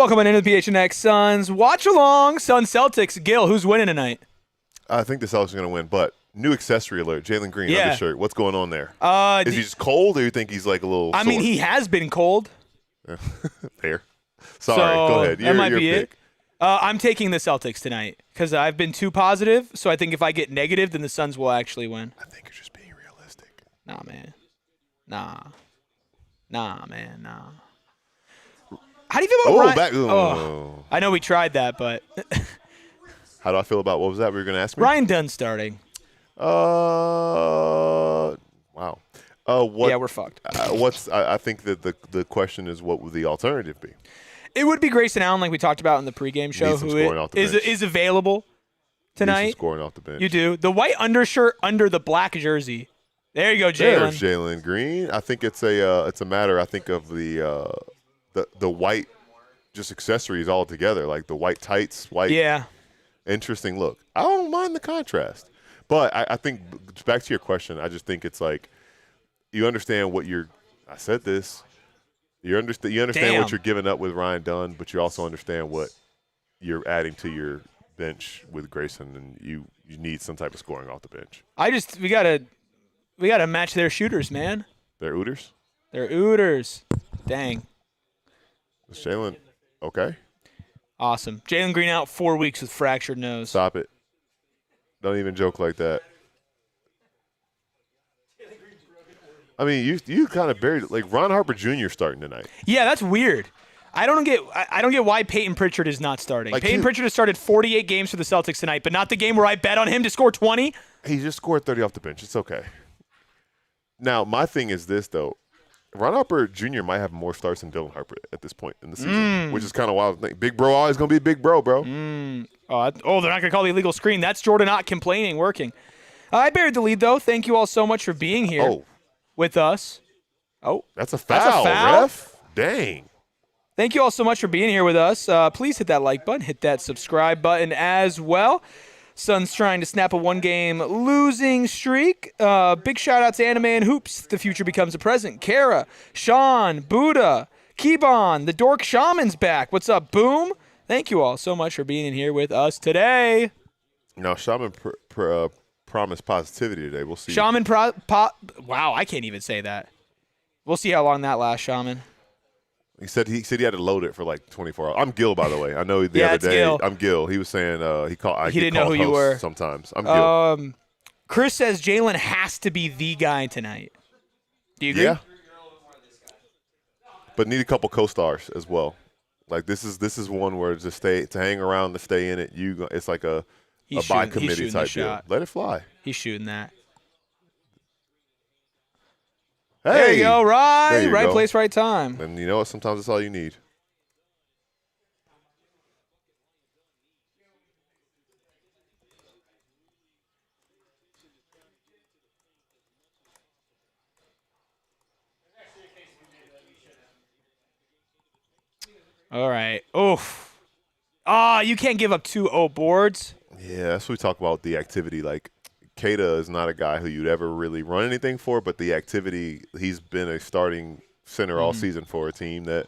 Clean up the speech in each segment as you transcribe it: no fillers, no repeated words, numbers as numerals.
Ball coming into the PHNX Suns. Watch along. Suns Celtics. Gil, who's winning tonight? I think the Celtics are going to win, but new accessory alert. Jalen Green, Yeah. undershirt. What's going on there? Is he just cold, or you think he's like a little I mean, he has been cold. Fair. Sorry, So, go ahead. That might your be pick. it. I'm taking the Celtics tonight because I've been too positive. So I think if I get negative, then the Suns will actually win. I think you're just being realistic. Nah, man. Nah, man. Nah. How do you feel about Ryan? I know we tried that, but How do I feel about what was that we were going to ask me? Ryan Dunn starting. Wow. What? Yeah, we're fucked. I think that the question is, what would the alternative be? It would be Grayson Allen, like we talked about in the pregame show, who is available tonight. Needs some scoring off the bench. You do. The white undershirt under the black jersey. There you go, Jalen. There's Jalen Green. I think it's a matter. I think of the white just accessories all together, like the white tights, white. Yeah. Interesting look. I don't mind the contrast, but I think back to your question. I just think it's like you understand what you're. I said this. You understand what you're giving up with Ryan Dunn, but you also understand what you're adding to your bench with Grayson, and you need some type of scoring off the bench. We gotta match their shooters, man. They're Ooters? They're Ooters. Dang. Is Jalen okay? Awesome. Jalen Green out 4 weeks with fractured nose. Stop it. Don't even joke like that. I mean, you kind of buried it. Like Ron Harper Jr. starting tonight. Yeah, that's weird. I don't get why Peyton Pritchard is not starting. Like Peyton Pritchard has started 48 games for the Celtics tonight, but not the game where I bet on him to score 20. He just scored 30 off the bench. It's okay. Now, my thing is this, though. Ron Harper Jr. might have more starts than Dillon Harper at this point in the season, which is kind of wild to think. Big bro always going to be big bro, bro. They're not going to call the illegal screen. That's Jordan Ott complaining, working. I buried the lead, though. Thank you all so much for being here with us. Oh. That's a foul, ref. Dang. Thank you all so much for being here with us. Please hit that like button. Hit that subscribe button as well. Suns trying to snap a one-game losing streak. Big shout-out to Anime and Hoops. The future becomes a present. Kara, Sean, Buddha, Keybon, the Dork Shaman's back. What's up, Boom? Thank you all so much for being in here with us today. Now, Shaman promised positivity today. We'll see. Shaman wow, I can't even say that. We'll see how long that lasts, Shaman. He said he had to load it for like 24 hours. I'm Gil, by the way. I know the other day. Gil. I'm Gil. He was saying he didn't know who you were. Sometimes I'm Gil. Chris says Jalen has to be the guy tonight. Do you agree? Yeah. But need a couple co-stars as well. Like this is one where to hang around to stay in it. It's like a by committee type deal. Let it fly. He's shooting that. Hey, there you go, right go. Place, right time. And you know what? Sometimes that's all you need. All right. Oof. You can't give up 2-0 boards. Yeah, that's what we talk about, the activity. Like, Kada is not a guy who you'd ever really run anything for, but the activity, he's been a starting center all season for a team that,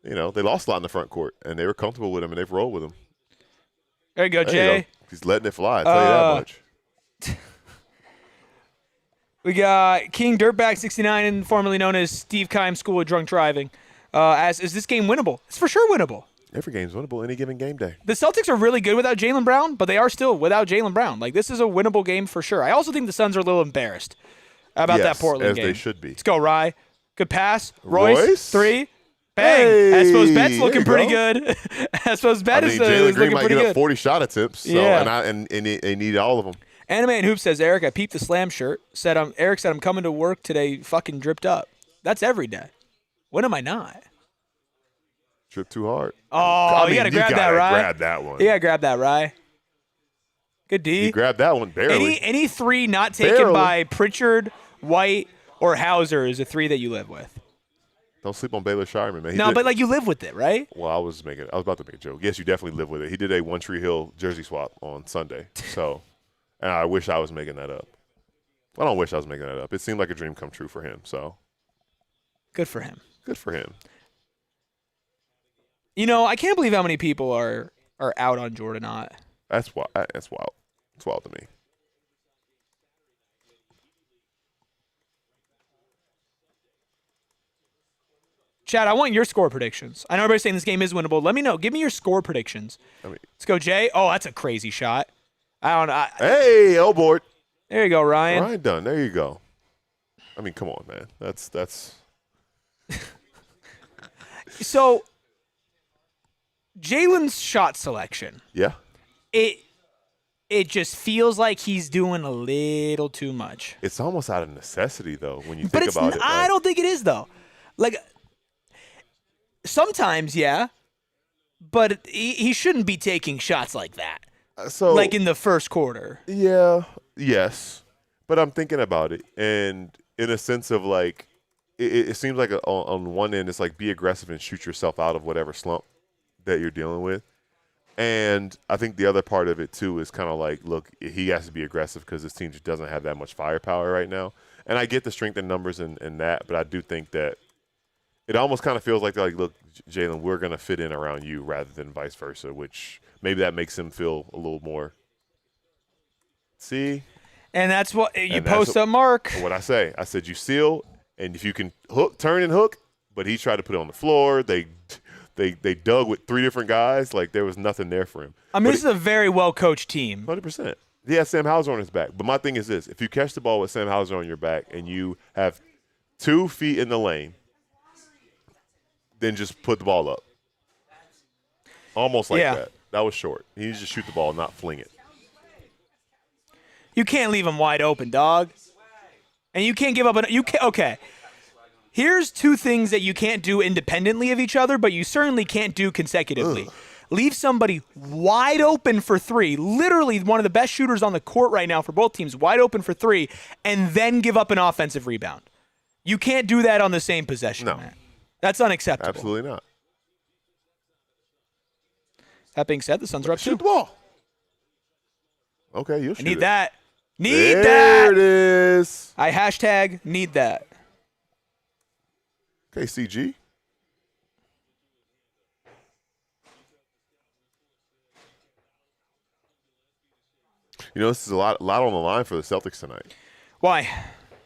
they lost a lot in the front court, and they were comfortable with him, and they've rolled with him. There you go, Jay. He's letting it fly, I'll tell you that much. We got King Dirtbag 69, formerly known as Steve Keim School of Drunk Driving. Is this game winnable? It's for sure winnable. Every game's winnable any given game day. The Celtics are really good without Jaylen Brown, but they are still without Jaylen Brown. Like, this is a winnable game for sure. I also think the Suns are a little embarrassed about that Portland game. As they should be. Let's go, Rye. Good pass. Royce. 3. Bang. Hey, I suppose Bet's looking pretty good. I suppose Bet is Jalen Green looking might pretty get good. up 40 shot attempts, so, and they need all of them. Anime and Hoop says, Eric, I peeped the slam shirt. Eric said, I'm coming to work today fucking dripped up. That's every day. When am I not? Trip too hard. Oh, you got to grab that, Rye. Grab that one. You got to grab that, Rye. Good D. He grabbed that one barely. Any three not taken by Pritchard, White, or Hauser is a three that you live with. Don't sleep on Baylor Shireman, man. But like you live with it, right? Well, I was about to make a joke. Yes, you definitely live with it. He did a One Tree Hill jersey swap on Sunday. So, and I wish I was making that up. I don't wish I was making that up. It seemed like a dream come true for him. So, good for him. Good for him. You know, I can't believe how many people are out on Jordan Ott. That's wild. That's wild. It's wild to me. Chad, I want your score predictions. I know everybody's saying this game is winnable. Let me know. Give me your score predictions. Let's go, Jay. Oh, that's a crazy shot. I don't know. Hey, elbow. There you go, Ryan. Ryan Dunn. There you go. I mean, come on, man. That's. So, Jalen's shot selection. Yeah. It just feels like he's doing a little too much. It's almost out of necessity, though, when you think about it. I don't think it is, though. Like, sometimes, yeah, but he shouldn't be taking shots like that. Like in the first quarter. Yeah, yes. But I'm thinking about it, and in a sense of like, it seems like on one end, it's like be aggressive and shoot yourself out of whatever slump that you're dealing with. And I think the other part of it, too, is kind of like, look, he has to be aggressive because this team just doesn't have that much firepower right now. And I get the strength in numbers and that, but I do think that it almost kind of feels like, look, Jaylen, we're going to fit in around you rather than vice versa, which maybe that makes him feel a little more. See? And that's what you post up, Mark. What I say. I said you seal, and if you can turn and hook, but he tried to put it on the floor. They dug with 3 different guys. Like, there was nothing there for him. I mean, this is a very well-coached team. 100%. He has Sam Hauser on his back. But my thing is this. If you catch the ball with Sam Hauser on your back and you have 2 feet in the lane, then just put the ball up. Almost like that. That was short. He needs to shoot the ball, not fling it. You can't leave him wide open, dog. And you can't give up okay. Here's 2 things that you can't do independently of each other, but you certainly can't do consecutively. Ugh. Leave somebody wide open for 3, literally one of the best shooters on the court right now for both teams, wide open for 3, and then give up an offensive rebound. You can't do that on the same possession, man. That's unacceptable. Absolutely not. That being said, the Suns are up 2. Shoot the ball. Okay, you'll shoot I need it. that. There that. It is. I hashtag need that. Okay, CG. You know, this is a lot on the line for the Celtics tonight. Why?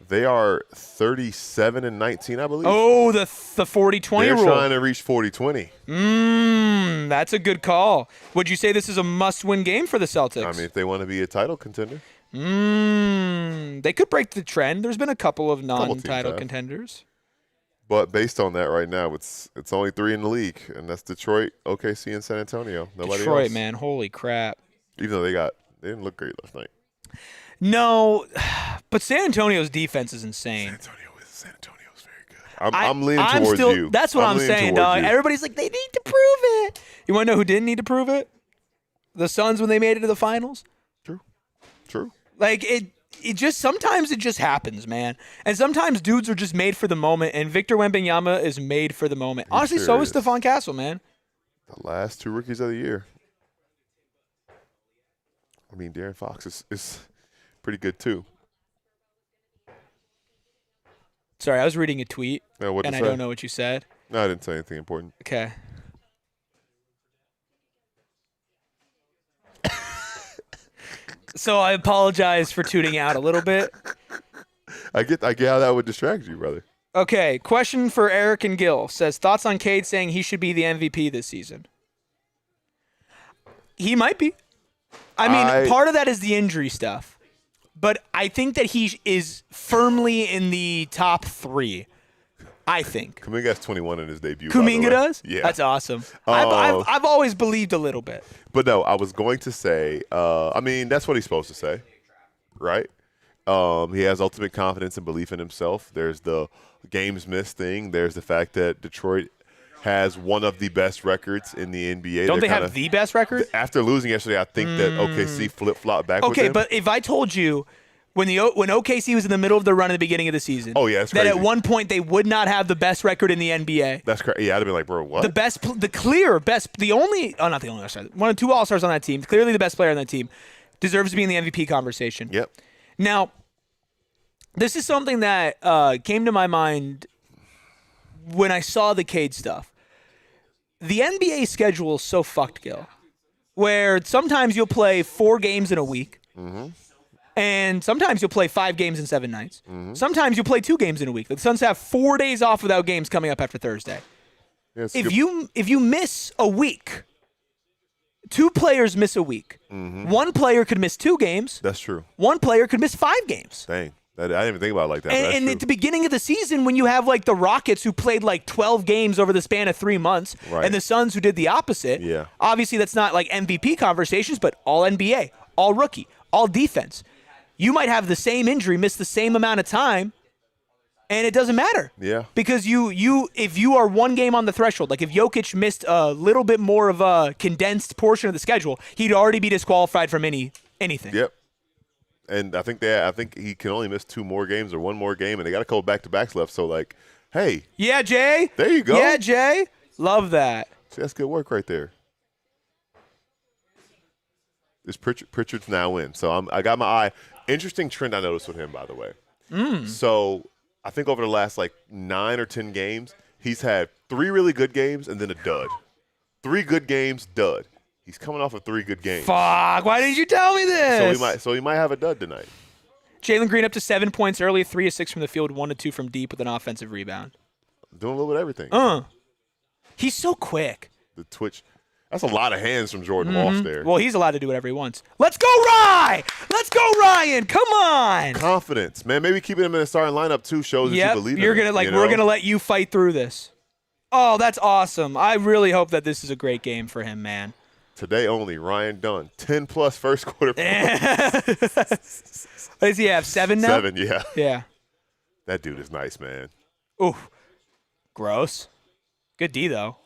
They are 37-19, I believe. Oh, the 40-20 rule. They're trying to reach 40-20. That's a good call. Would you say this is a must-win game for the Celtics? I mean, if they want to be a title contender. They could break the trend. There's been a couple of non-title contenders. But based on that right now, it's only 3 in the league, and that's Detroit, OKC, and San Antonio. Nobody Detroit, else. Man, holy crap. Even though they didn't look great last night. No, but San Antonio's defense is insane. San Antonio's very good. I'm leaning towards you. That's what I'm saying, dog. Everybody's like, they need to prove it. You want to know who didn't need to prove it? The Suns when they made it to the finals. True. Like, it just sometimes it just happens, man. And sometimes dudes are just made for the moment, and Victor Wembanyama is made for the moment. Honestly, so is Stephon Castle, man. The last 2 rookies of the year. I mean, De'Aaron Fox is pretty good too. Sorry, I was reading a tweet, and I don't know what you said. No, I didn't say anything important. Okay. So I apologize for tuning out a little bit. I get how that would distract you, brother. Okay, question for Eric and Gil. Says, thoughts on Cade saying he should be the MVP this season? He might be. I mean, part of that is the injury stuff. But I think that he is firmly in the top 3. I think. Kuminga's 21 in his debut. Kuminga does? Yeah. That's awesome. I've always believed a little bit. But no, I was going to say, I mean, that's what he's supposed to say, right? He has ultimate confidence and belief in himself. There's the games missed thing. There's the fact that Detroit has one of the best records in the NBA. Don't they have the best record? After losing yesterday, I think that OKC flip-flopped back with them. Okay, but if I told you when OKC was in the middle of the run at the begining of the season, that's crazy. That at one point they would not have the best record in the NBA. That's crazy. Yeah, I'd have been like, bro, what? The clear best, not the only, sorry, one of 2 All-Stars on that team, clearly the best player on that team, deserves to be in the MVP conversation. Yep. Now, this is something that came to my mind when I saw the Cade stuff. the NBA schedule is so fucked, Gil, where sometimes you'll play 4 games in a week, and sometimes you'll play 5 games in 7 nights. Sometimes you'll play 2 games in a week. The Suns have 4 days off without games coming up after Thursday. Yeah, If you miss a week, 2 players miss a week. 1 player could miss 2 games. That's true. 1 player could miss 5 games. Dang. I didn't even think about it like that. And at the beginning of the season, when you have like the Rockets who played like 12 games over the span of 3 months, Right. and the Suns who did the opposite, Yeah. obviously that's not like MVP conversations, but all NBA, all rookie, all defense. You might have the same injury, miss the same amount of time, and it doesn't matter. Yeah. Because if you are 1 game on the threshold, like if Jokic missed a little bit more of a condensed portion of the schedule, he'd already be disqualified from anything. Yep. And I think he can only miss 2 more games or 1 more game, and they got a couple back-to-backs left. So, like, hey. Yeah, Jay. There you go. Yeah, Jay. Love that. See, that's good work right there. This Pritchard's now in. So I got my eye. Interesting trend I noticed with him, by the way. So I think over the last, 9 or 10 games, he's had 3 really good games and then a dud. 3 good games, dud. He's coming off of 3 good games. Fuck, why didn't you tell me this? So he might have a dud tonight. Jalen Green up to 7 points early, 3 of 6 from the field, 1 of 2 from deep with an offensive rebound. Doing a little bit of everything. He's so quick. The twitch. That's a lot of hands from Jordan Walsh there. Well, he's allowed to do whatever he wants. Let's go, Rye! Let's go, Ryan! Come on! Confidence, man. Maybe keeping him in the starting lineup too shows that you believe in him. We're gonna let you fight through this. Oh, that's awesome. I really hope that this is a great game for him, man. Today only, Ryan Dunn, 10+ first quarter points. What does he have, 7 now? 7, yeah. Yeah. That dude is nice, man. Ooh. Gross. Good D, though.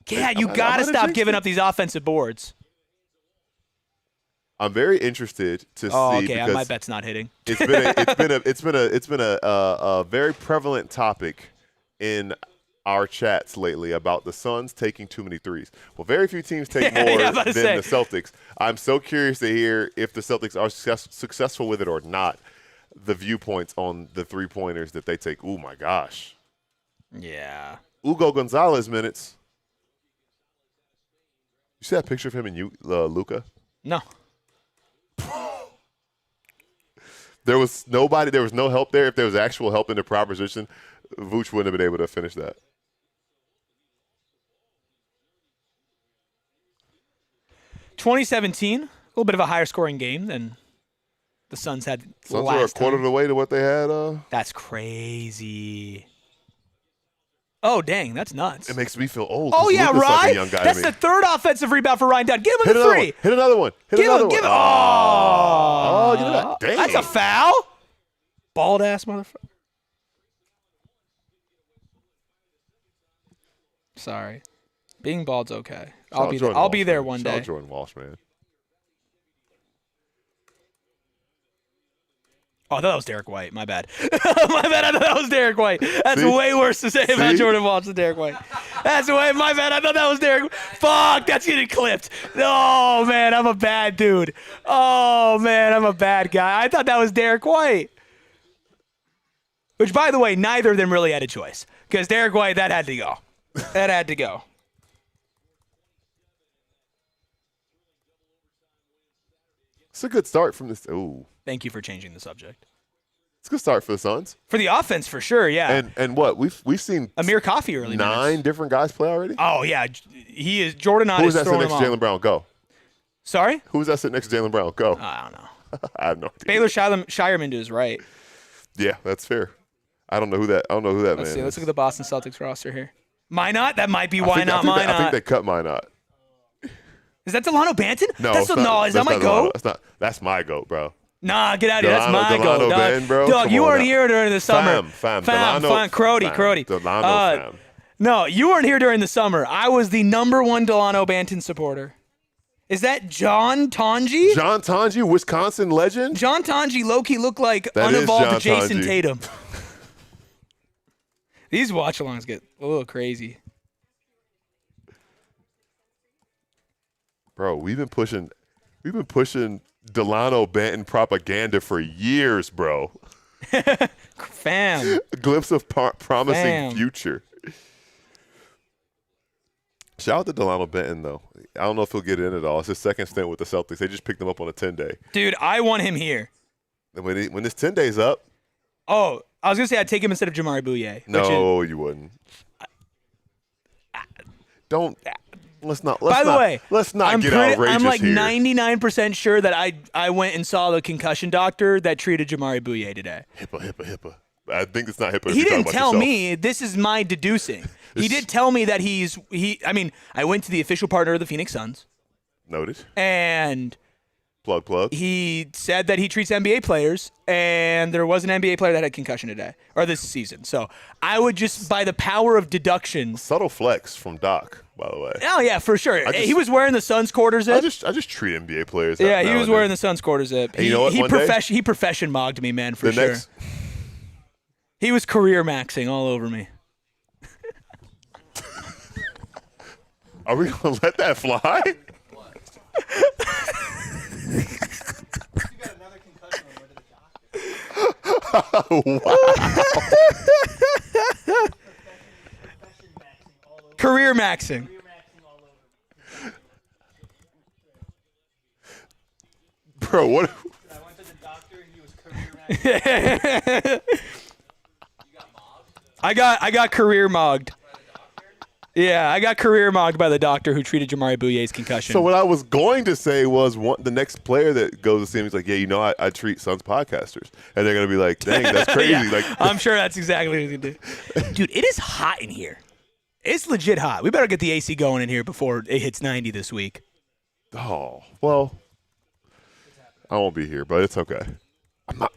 Yeah, you I got to might have stop jinxed giving it. up these offensive boards. I'm very interested to Oh, see okay. because My bet's not hitting. it's been a very prevalent topic in our chats lately about the Suns taking too many threes. Well, very few teams take more Yeah, than the Celtics. I'm so curious to hear if the Celtics are successful with it or not. The viewpoints on the 3-pointers that they take. Oh my gosh. Yeah. Hugo Gonzalez minutes. You see that picture of him and Luka? No. There was nobody. There was no help there. If there was actual help in the proposition, Vooch wouldn't have been able to finish that. 2017, a little bit of a higher scoring game than the Suns had Suns last were a quarter of time. the way to what they had. That's crazy. Oh, dang, that's nuts. It makes me feel old. 'cause Oh, yeah, Luka's right? like a young guy That's to me. the 3rd offensive rebound for Ryan Dunn. Get him Hit with the another 3. one. Hit another one. Hit Give another him, one. give him. Oh, you know that. Dang. That's a foul? Bald ass motherfucker. Sorry. Being bald's okay. I'll be there one day. Jordan Walsh, man. Oh, I thought that was Derek White. My bad. My bad. I thought that was Derek White. That's way worse to say about Jordan Walsh than Derek White. That's way. My bad. I thought that was Derek. Fuck. That's getting clipped. Oh man, I'm a bad dude. Oh man, I'm a bad guy. I thought that was Derek White. Which, by the way, neither of them really had a choice because Derek White, that had to go. That had to go. It's a good start from this. Ooh. Thank you for changing the subject. It's a good start for the Suns. For the offense, for sure, yeah. And what we've seen Amir Coffey early 9 minutes. different guys play already. Oh yeah, he is. Jordan Who on was is that sitting throwing next him to on. Jaylen Brown? Go. Sorry, Who was that sitting next to Jaylen Brown? Go. I don't know. I have no idea. Baylor Shireman is right. Yeah, that's fair. I don't know who that man Let's see. is. Let's look at the Boston Celtics roster here. Minot? That might be I why think- not I think Minot. I think they cut Minot. Is that Delano Banton? No, That's it's not. Is that my not goat? Delano. That's my goat, bro. Nah, get out of here. That's my Delano goat, dog. Banton, bro. Dog, Come you on weren't now. here during the summer. Fam. Fam. Delano, Crody. Delano, fam. No, you weren't here during the summer. I was the #1 Delano Banton supporter. Is that John Tonji? John Tonji, Wisconsin legend. John Tonji low-key looked like That is unevolved John Jason Tonji. Tatum. These watch-alongs get a little crazy. Bro, we've been pushing Delano Banton propaganda for years, bro. Fam. A glimpse of promising Fam. future. Shout out to Delano Benton, though. I don't know if he'll get in at all. It's his second stint with the Celtics. They just picked him up on a 10-day. Dude, I want him here. And when this 10 days up. Oh, I was going to say I'd take him instead of Jamari Bouye. No, you wouldn't. Don't. Let's not get outrageous I'm like here. 99% sure that I went and saw the concussion doctor that treated Jamari Bouye today. HIPAA. I think it's not HIPAA. He didn't tell me. This is my deducing. He did tell me that I went to the official partner of the Phoenix Suns. Noted. And plug. He said that he treats NBA players, and there was an NBA player that had a concussion today or this season. So I would just, by the power of deduction, subtle flex from Doc, by the way. Oh yeah, for sure. He was wearing the Suns quarter zip. I just treat NBA players. Yeah, he was wearing the Suns quarter zip. You know what? He profession mogged me, man, for sure. He was career maxing all over me. Are we gonna let that fly? Wow. Career maxing. Bro, what? I went to the doctor and he was career maxing. I got career mogged. Yeah, I got career mogged by the doctor who treated Jamari Bouye's concussion. So what I was going to say was the next player that goes to see him is like, yeah, I treat Suns podcasters. And they're going to be like, dang, that's crazy. Yeah, like, I'm sure that's exactly what he's going to do. Dude, it is hot in here. It's legit hot. We better get the AC going in here before it hits 90 this week. Oh, well, I won't be here, but it's okay.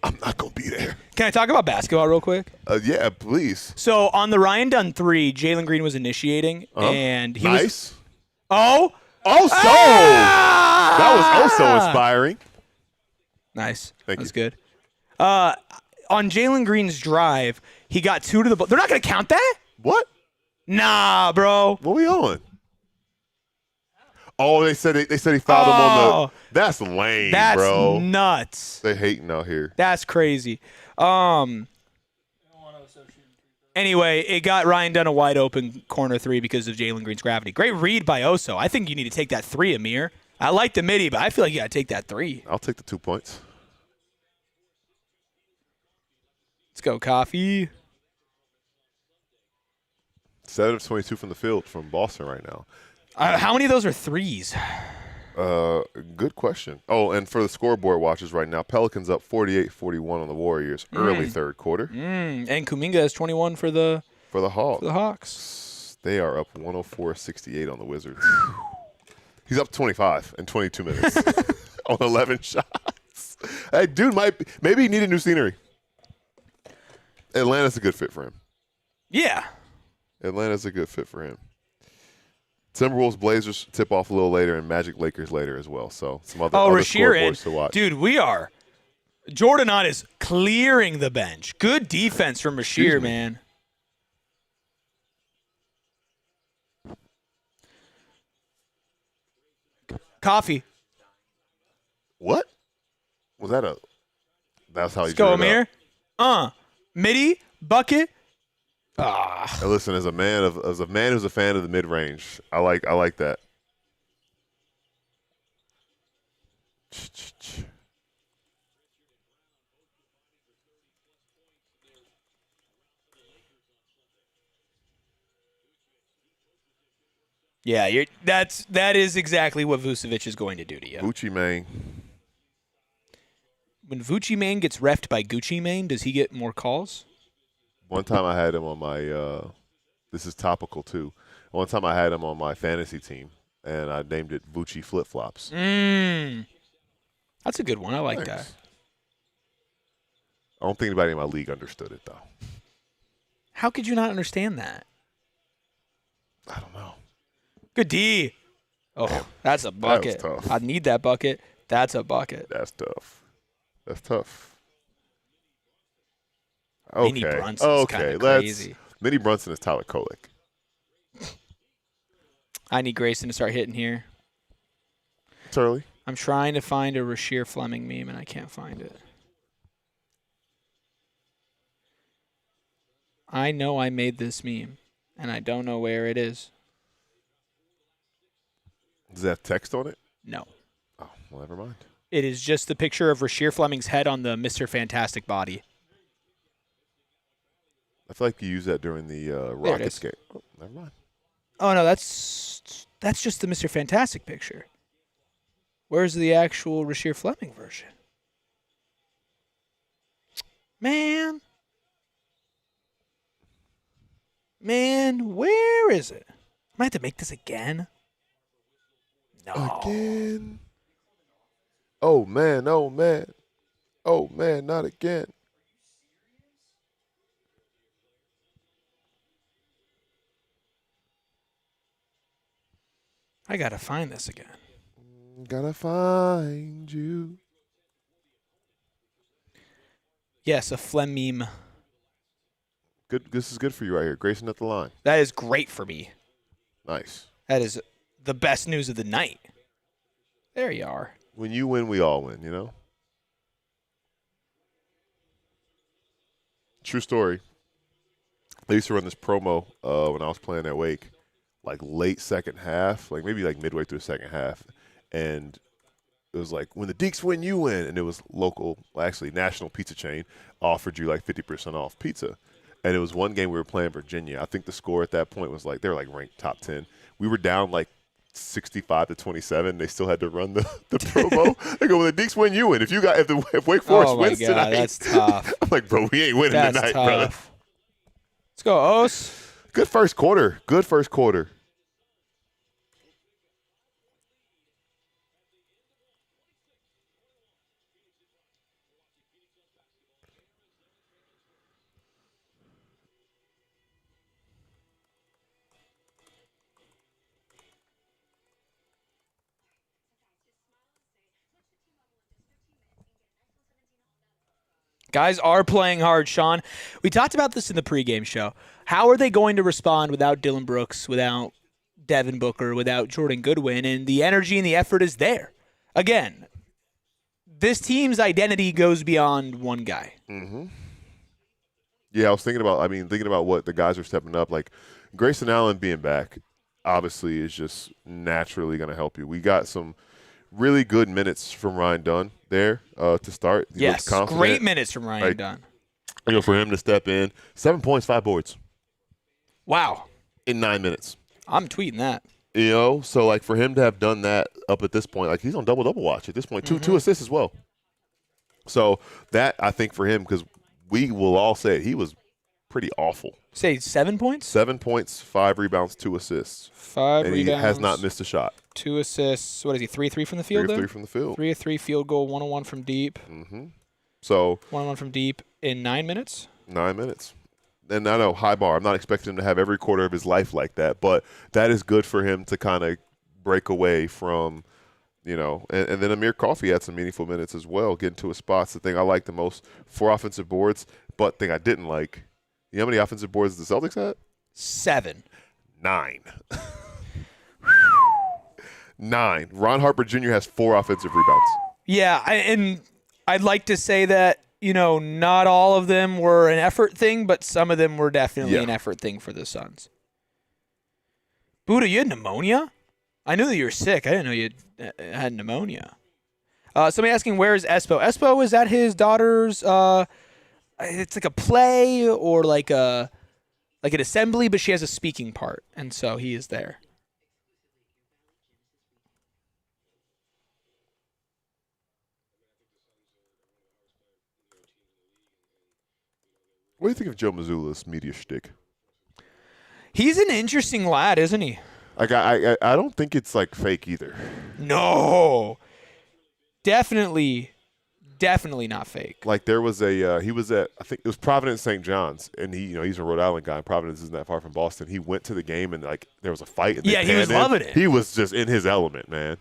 I'm not going to be there. Can I talk about basketball real quick? Yeah, please. So on the Ryan Dunn 3, Jalen Green was initiating, and he was. Oh! Oh, so! Ah! That was also inspiring. Nice. Thank That's you. good. On Jalen Green's drive, he got 2 to the ball. They're not going to count that? What? Nah, bro. What are we on? Oh, they said he fouled him on the. That's lame, That's bro. nuts. They hating out here. That's crazy. Anyway, it got Ryan Dunn a wide open corner 3 because of Jalen Green's gravity. Great read by Oso. I think you need to take that 3, Amir. I like the midi, but I feel like you got to take that 3. I'll take the 2 points. Let's go, Coffee. 7 of 22 from the field from Boston right now. How many of those are 3s? Good question. Oh, and for the scoreboard watchers right now, Pelicans up 48-41 on the Warriors early third quarter. And Kuminga has 21 for the Hawks. They are up 104-68 on the Wizards. He's up 25 in 22 minutes on 11 shots. Hey, dude, maybe he needed new scenery. Atlanta's a good fit for him. Yeah. Atlanta's a good fit for him. Timberwolves, Blazers tip off a little later, and Magic, Lakers later as well. So some other scoreboards to watch. Dude, we are. Jordan Ott is clearing the bench. Good defense from Rasheer, man. Coffee. What? Was that a? That's how he Let's go, drew it Amir. up. Midi, bucket. Now listen, as a man who's a fan of the mid range, I like that. Yeah, that is exactly what Vucevic is going to do to you. Gucci Mane. When Gucci Mane gets reffed by Gucci Mane, does he get more calls? One time I had him on my this is topical too. One time I had him on my fantasy team, and I named it Vucci Flip Flops. That's a good one. I like that. I don't think anybody in my league understood it, though. How could you not understand that? I don't know. Good D. Oh, that's a bucket. That was tough. I need that bucket. That's a bucket. That's tough. That's tough. Mini Okay. Brunson's kinda crazy. Mini Brunson is Tyler Kolek. I need Grayson to start hitting here. It's early. I'm trying to find a Rasheer Fleming meme, and I can't find it. I know I made this meme, and I don't know where it is. Does that have text on it? No. Oh, well, never mind. It is just the picture of Rasheer Fleming's head on the Mr. Fantastic body. I feel like you used that during the Rockets game. Oh, never mind. Oh, no, that's just the Mr. Fantastic picture. Where's the actual Rasheer Fleming version? Man, where is it? I might have to make this again. No. Again. Oh, man. Oh, man. Oh, man, not again. I got to find this again. Gotta find you. Yes, a Flem meme. Good. This is good for you right here. Grayson at the line. That is great for me. Nice. That is the best news of the night. There you are. When you win, we all win, you know? True story. They used to run this promo when I was playing at Wake, like late second half, like maybe like midway through the second half. And it was like, when the Deeks win, you win. And it was local, actually national pizza chain, offered you like 50% off pizza. And it was one game we were playing Virginia. I think the score at that point was like, they were like ranked top 10. We were down like 65-27. They still had to run the promo. They go, when the Deeks win, you win. If Wake Forest wins tonight. That's tough. I'm like, bro, we ain't winning That's tonight, tough. brother. Let's go, Os. Good first quarter. Good first quarter. Guys are playing hard, Sean. We talked about this in the pregame show. How are they going to respond without Dillon Brooks, without Devin Booker, without Jordan Goodwin? And the energy and the effort is there. Again, this team's identity goes beyond one guy. Mm-hmm. Yeah, I was thinking about what the guys are stepping up. Like Grayson Allen being back, obviously, is just naturally going to help you. We got some really good minutes from Ryan Dunn there to start. He yes, looks confident. Great minutes from Ryan Dunn. You know, for him to step in, 7 points, 5 boards. Wow. In 9 minutes. I'm tweeting that. You know, so like for him to have done that up at this point, like he's on double watch at this point, two assists as well. So that I think for him, because we will all say it, he was pretty awful. Say 7 points? 7 points, 5 rebounds, 2 assists. 5 and rebounds. He has not missed a shot. 2 assists. What is he? 3-3 from the field? 3 from the field. 3 of 3 field goal. 1-1 from deep. Mm-hmm. So 1-1 from deep in 9 minutes. 9 minutes. And I know, high bar. I'm not expecting him to have every quarter of his life like that, but that is good for him to kind of break away from, you know. And then Amir Coffey had some meaningful minutes as well, getting to his spots. The thing I like the most, 4 offensive boards, but the thing I didn't like, you know how many offensive boards the Celtics had? 7. 9. 9. Ron Harper Jr. has 4 offensive rebounds. Yeah, and I'd like to say that, you know, not all of them were an effort thing, but some of them were definitely an effort thing for the Suns. Buddha, you had pneumonia? I knew that you were sick. I didn't know you had pneumonia. Somebody asking, where is Espo? Espo is at his daughter's, it's like a play or like an assembly, but she has a speaking part, and so he is there. What do you think of Joe Mazzulla's media shtick? He's an interesting lad, isn't he? Like I don't think it's like fake either. No, definitely not fake. Like there was he was at, I think it was Providence St. John's, and he's a Rhode Island guy. Providence isn't that far from Boston. He went to the game and like there was a fight. And he was loving it. He was just in his element, man.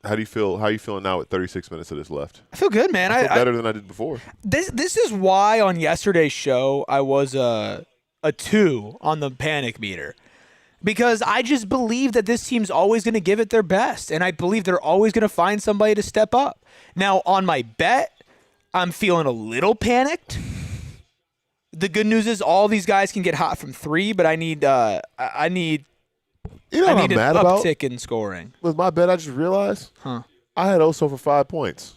How do you feel? How are you feeling now with 36 minutes of this left? I feel good, man. I feel better than I did before. This is why on yesterday's show I was a 2 on the panic meter, because I just believe that this team's always going to give it their best, and I believe they're always going to find somebody to step up. Now on my bet, I'm feeling a little panicked, The good news is all these guys can get hot from 3, but I need an You know what I'm mad about? uptick in scoring. With my bet, I just realized Huh. I had Oso for 5 points.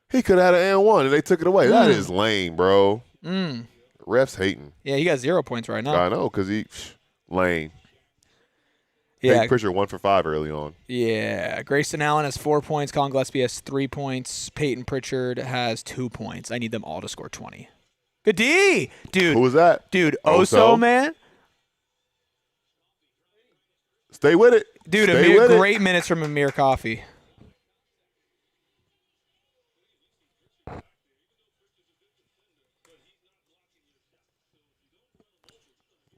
He could have had an and 1, and they took it away. That is lame, bro. Refs hating. Yeah, he got 0 points right now. I know, because lame. Yeah, Peyton Pritchard 1 for 5 early on. Yeah, Grayson Allen has 4 points. Colin Gillespie has 3 points. Peyton Pritchard has 2 points. I need them all to score 20. Good D, dude. Who was that? Dude, Oso, man. Stay with it. Dude, Stay with great minutes from Amir Coffey.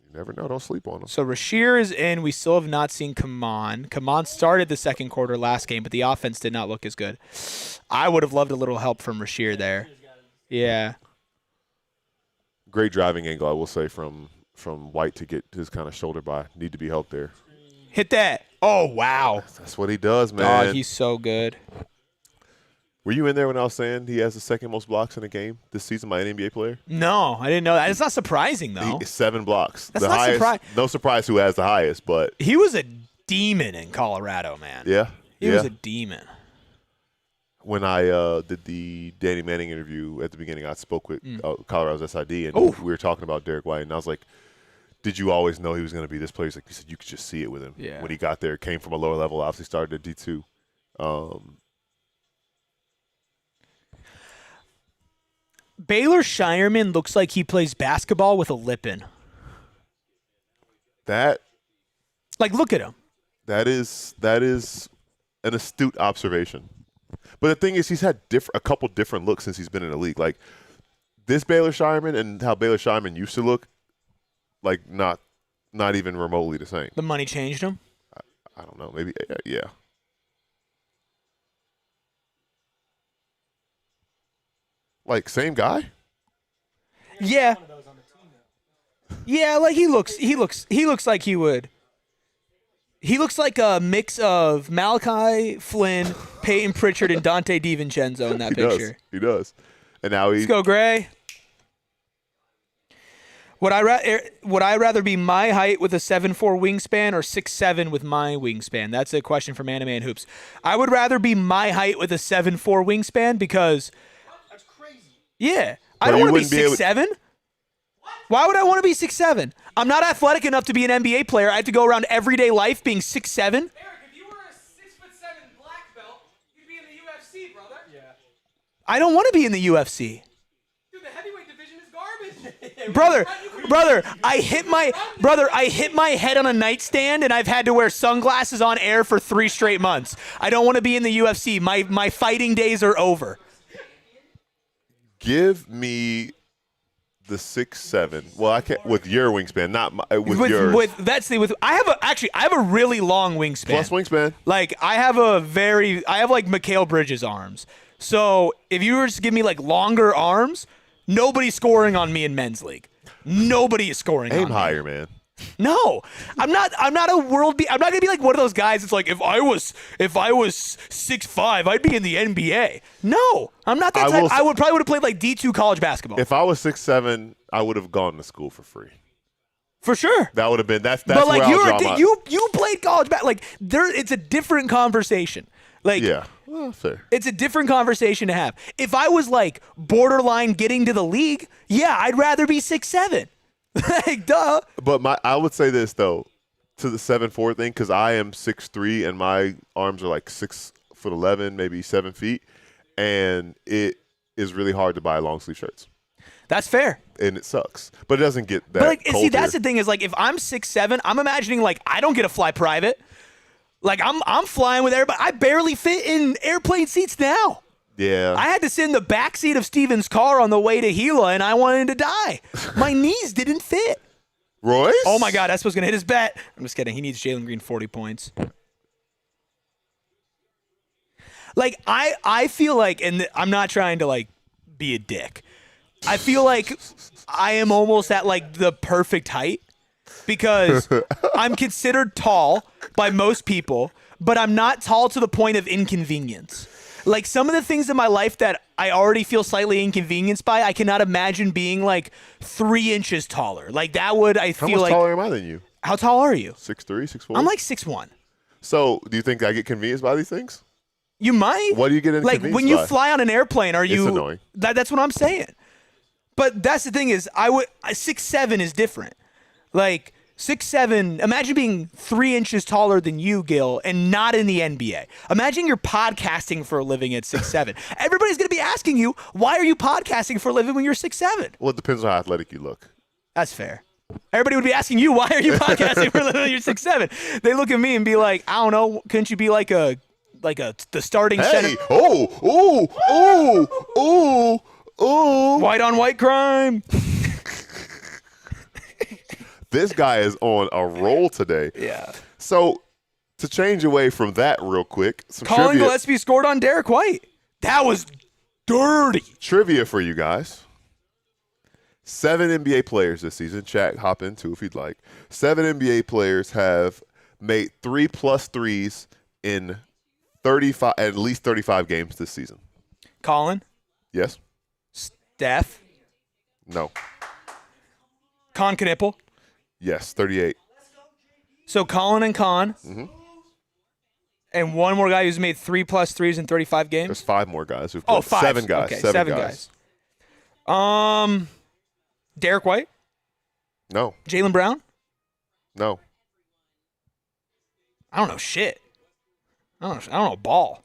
You never know. Don't sleep on them. So Rasheer is in. We still have not seen Kaman. Kaman started the second quarter last game, but the offense did not look as good. I would have loved a little help from Rasheer there. Yeah. Great driving angle, I will say, from White to get his kind of shoulder by. Need to be helped there. Hit that. Oh, wow. That's what he does, man. Oh, he's so good. Were you in there when I was saying he has the second most blocks in a game this season by an NBA player? No, I didn't know that. It's not surprising, though. 7 blocks. That's the not highest. surprising. No surprise who has the highest, but He was a demon in Colorado, man. yeah. He was a demon. When I did the Danny Manning interview at the beginning, I spoke with Colorado's SID, and we were talking about Derek White, and I was like, did you always know he was going to be this player? He said you could just see it with him. Yeah. When he got there, came from a lower level, obviously started at D2. Baylor Shireman looks like he plays basketball with a lip in. That Like, look at him. that is an astute observation. But the thing is, he's had a couple different looks since he's been in the league. Like this Baylor Shireman and how Baylor Shireman used to look, like not even remotely the same. The money changed him. I don't know. Maybe yeah. Like same guy? Yeah. Yeah, like he looks like he would. He looks like a mix of Malachi Flynn, Peyton Pritchard, and Dante DiVincenzo in that picture. He does. And now Let's go, Gray. Would I rather be my height with a 7'4" wingspan or 6'7" with my wingspan? That's a question from Anime and Hoops. I would rather be my height with a 7'4" wingspan because That's crazy. yeah, I don't want to be 6'7". Why would I want to be 6'7"? I'm not athletic enough to be an NBA player. I have to go around everyday life being 6'7". Eric, if you were a 6'7" black belt, you'd be in the UFC, brother. Yeah. I don't want to be in the UFC. Dude, the heavyweight division is garbage. Brother, I hit my head on a nightstand and I've had to wear sunglasses on air for 3 straight months. I don't want to be in the UFC. My fighting days are over. Give me the 6'7". Well, I can't with your wingspan, not my, with yours. I have a really long wingspan. Plus wingspan. Like I have like Mikal Bridges arms. So if you were to give me like longer arms, nobody's scoring on me in men's league. Nobody is scoring on me. Aim higher, man. No, I'm not a world beat. I'm not gonna be like one of those guys. It's like if I was 6'5", I'd be in the NBA. No, I'm not that type. I would probably have played like D2 college basketball. If I was 6'7", I would have gone to school for free. For sure. That would have been that's but like where you played college basketball. Like it's a different conversation. Like yeah, well, fair. It's a different conversation to have. If I was like borderline getting to the league, yeah, I'd rather be 6'7". Like, duh. But I would say this though, to the 7'4" thing, because I am 6'3" and my arms are like 6'11", maybe 7 feet, and it is really hard to buy long sleeve shirts. That's fair. And it sucks, but it doesn't get that. But like, cold see, that's here. the thing is like if I'm 6'7", I'm imagining like I don't get to fly private. Like I'm flying with everybody. I barely fit in airplane seats now. Yeah. I had to sit in the back seat of Steven's car on the way to Gila, and I wanted to die. My knees didn't fit. Royce? Oh, my God. That's what's going to hit his bet. I'm just kidding. He needs Jalen Green 40 points. Like, I feel like, and I'm not trying to, like, be a dick. I feel like I am almost at, like, the perfect height because I'm considered tall by most people, but I'm not tall to the point of inconvenience. Like some of the things in my life that I already feel slightly inconvenienced by, I cannot imagine being like 3 inches taller. Like that would, I How feel much like. taller am I than you? How tall are you? 6'3", 6'4"? I'm like 6'1". So, do you think I get convinced by these things? You might. What do you get like inconvenienced when you by? fly on an airplane? Are you? It's annoying. That's what I'm saying. But that's the thing is, 6'7" is different. Like 6'7", imagine being 3 inches taller than you, Gil, and not in the NBA. Imagine you're podcasting for a living at 6'7". Everybody's going to be asking you, why are you podcasting for a living when you're 6'7"? Well, it depends on how athletic you look. That's fair. Everybody would be asking you, why are you podcasting for a living when you're 6'7"? They look at me and be like, I don't know, couldn't you be like the starting center? Hey! Oh! White on white crime. This guy is on a roll today. Yeah. So, to change away from that real quick, some Colin trivia, Gillespie scored on Derek White. That was dirty. trivia for you guys. 7 NBA players this season. Chat, hop in too if you'd like. 7 NBA players have made 3+ threes in at least 35 games this season. Colin, Yes? Steph, No. Con Knipple. Yes, 38. So Colin and Con. Mm-hmm. And one more guy who's made 3+ threes in 35 games. There's 5 more guys. Who've Oh, played. 5. 7 guys. Okay, 7 guys. Derek White, No. Jalen Brown. No. I don't know shit. I don't know ball.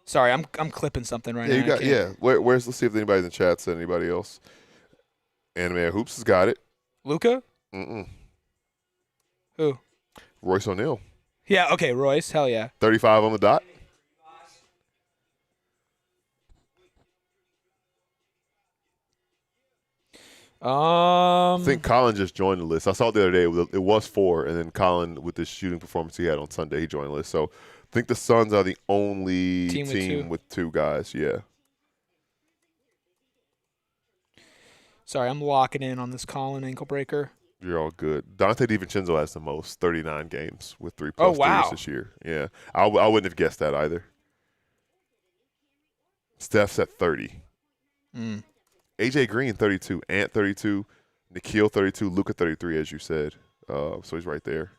Sorry, I'm clipping something right Yeah, now. you got. Yeah. Where's? Let's see if anybody in the chat said anybody else. Anime Hoops has got it. Luca? Mm-mm. Who? Royce O'Neal. Yeah. Okay, Royce. Hell yeah. 35 on the dot. I think Colin just joined the list. I saw it the other day. It was 4, and then Colin, with this shooting performance he had on Sunday, he joined the list. So I think the Suns are the only team with 2 guys. Yeah. Sorry, I'm locking in on this Colin ankle breaker. You're all good. Dante DiVincenzo has the most, 39 games with 3+ wow. threes this year. Yeah. I wouldn't have guessed that either. Steph's at 30. AJ Green, 32. Ant, 32. Nikhil, 32. Luka, 33, as you said. So he's right there.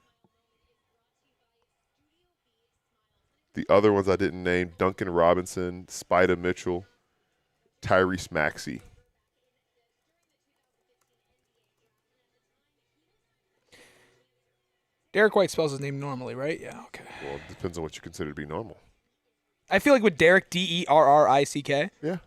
The other ones I didn't name, Duncan Robinson, Spida Mitchell, Tyrese Maxey. Derek White spells his name normally, right? Yeah, okay. Well, it depends on what you consider to be normal. I feel like with Derek, Derrick. Yeah.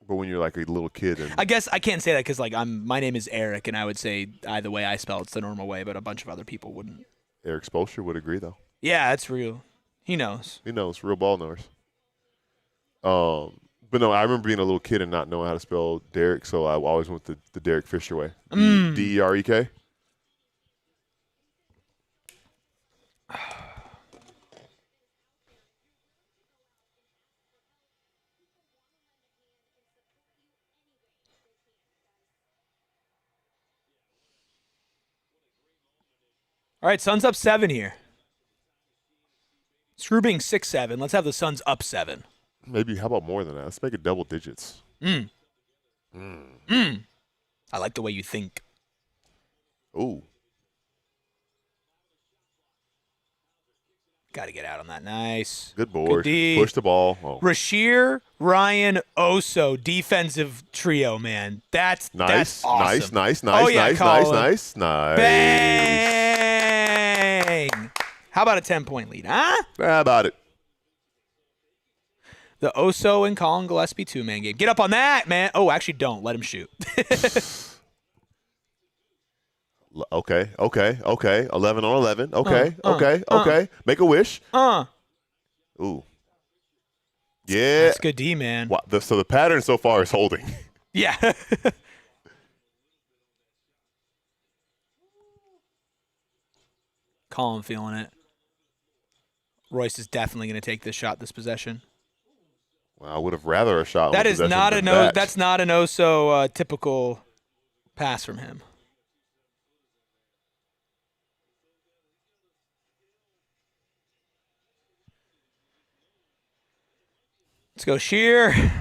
But when you're like a little kid, and I guess I can't say that because like my name is Eric, and I would say either way I spell it's the normal way, but a bunch of other people wouldn't. Eric Spoelstra would agree, though. Yeah, that's real. He knows. He knows, real ball knows. But no, I remember being a little kid and not knowing how to spell Derek, so I always went the Derek Fisher way. Derek. All right, Suns up 7 here. Screw being 6-7. Let's have the Suns up 7. Maybe, how about more than that? Let's make it double digits. I like the way you think. Ooh. Got to get out on that. Nice. Good board. Good D. Push the ball. Oh. Rasheer, Ryan, Oso, defensive trio, man. That's awesome. Nice. Oh, yeah, Colin. Nice. Bang! How about a 10-point lead, huh? How about it? The Oso and Colin Gillespie 2-man game. Get up on that, man. Oh, actually, don't. Let him shoot. Okay. 11 on 11. Okay. Make a wish. Ooh. Yeah. That's good D, man. Wow. So the pattern so far is holding. Yeah. Colin feeling it. Royce is definitely going to take this shot this possession. Well, I would have rather a shot. That is not that's not an Oso typical pass from him. Let's go Shear.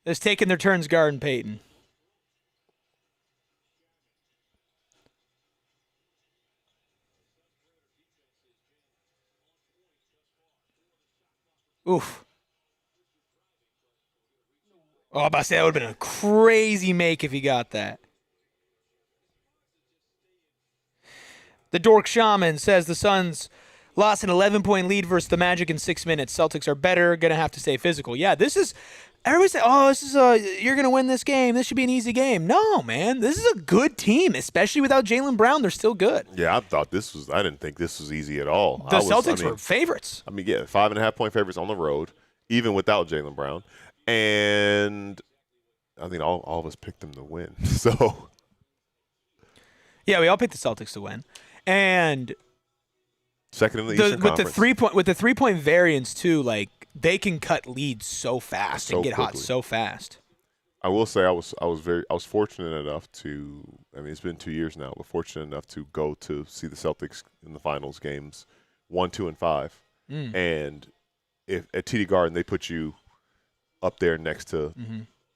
Is taking their turns guarding Peyton. Oof. Oh, I'm about to say that would have been a crazy make if he got that. The Dork Shaman says the Suns lost an 11-point lead versus the Magic in 6 minutes. Celtics are better, going to have to stay physical. Yeah, this is – everybody say, oh, this is you're going to win this game. This should be an easy game. No, man. This is a good team, especially without Jalen Brown. They're still good. Yeah, I didn't think this was easy at all. The Celtics were favorites. 5.5-point favorites on the road, even without Jalen Brown. And I think all of us picked them to win. So yeah, we all picked the Celtics to win. And second in the Eastern Conference. With the 3-point variance too, like they can cut leads so fast and get hot so fast. I will say I was fortunate enough to, it's been 2 years now, but fortunate enough to go to see the Celtics in the finals games 1, 2, and 5. And if at TD Garden they put you up there next to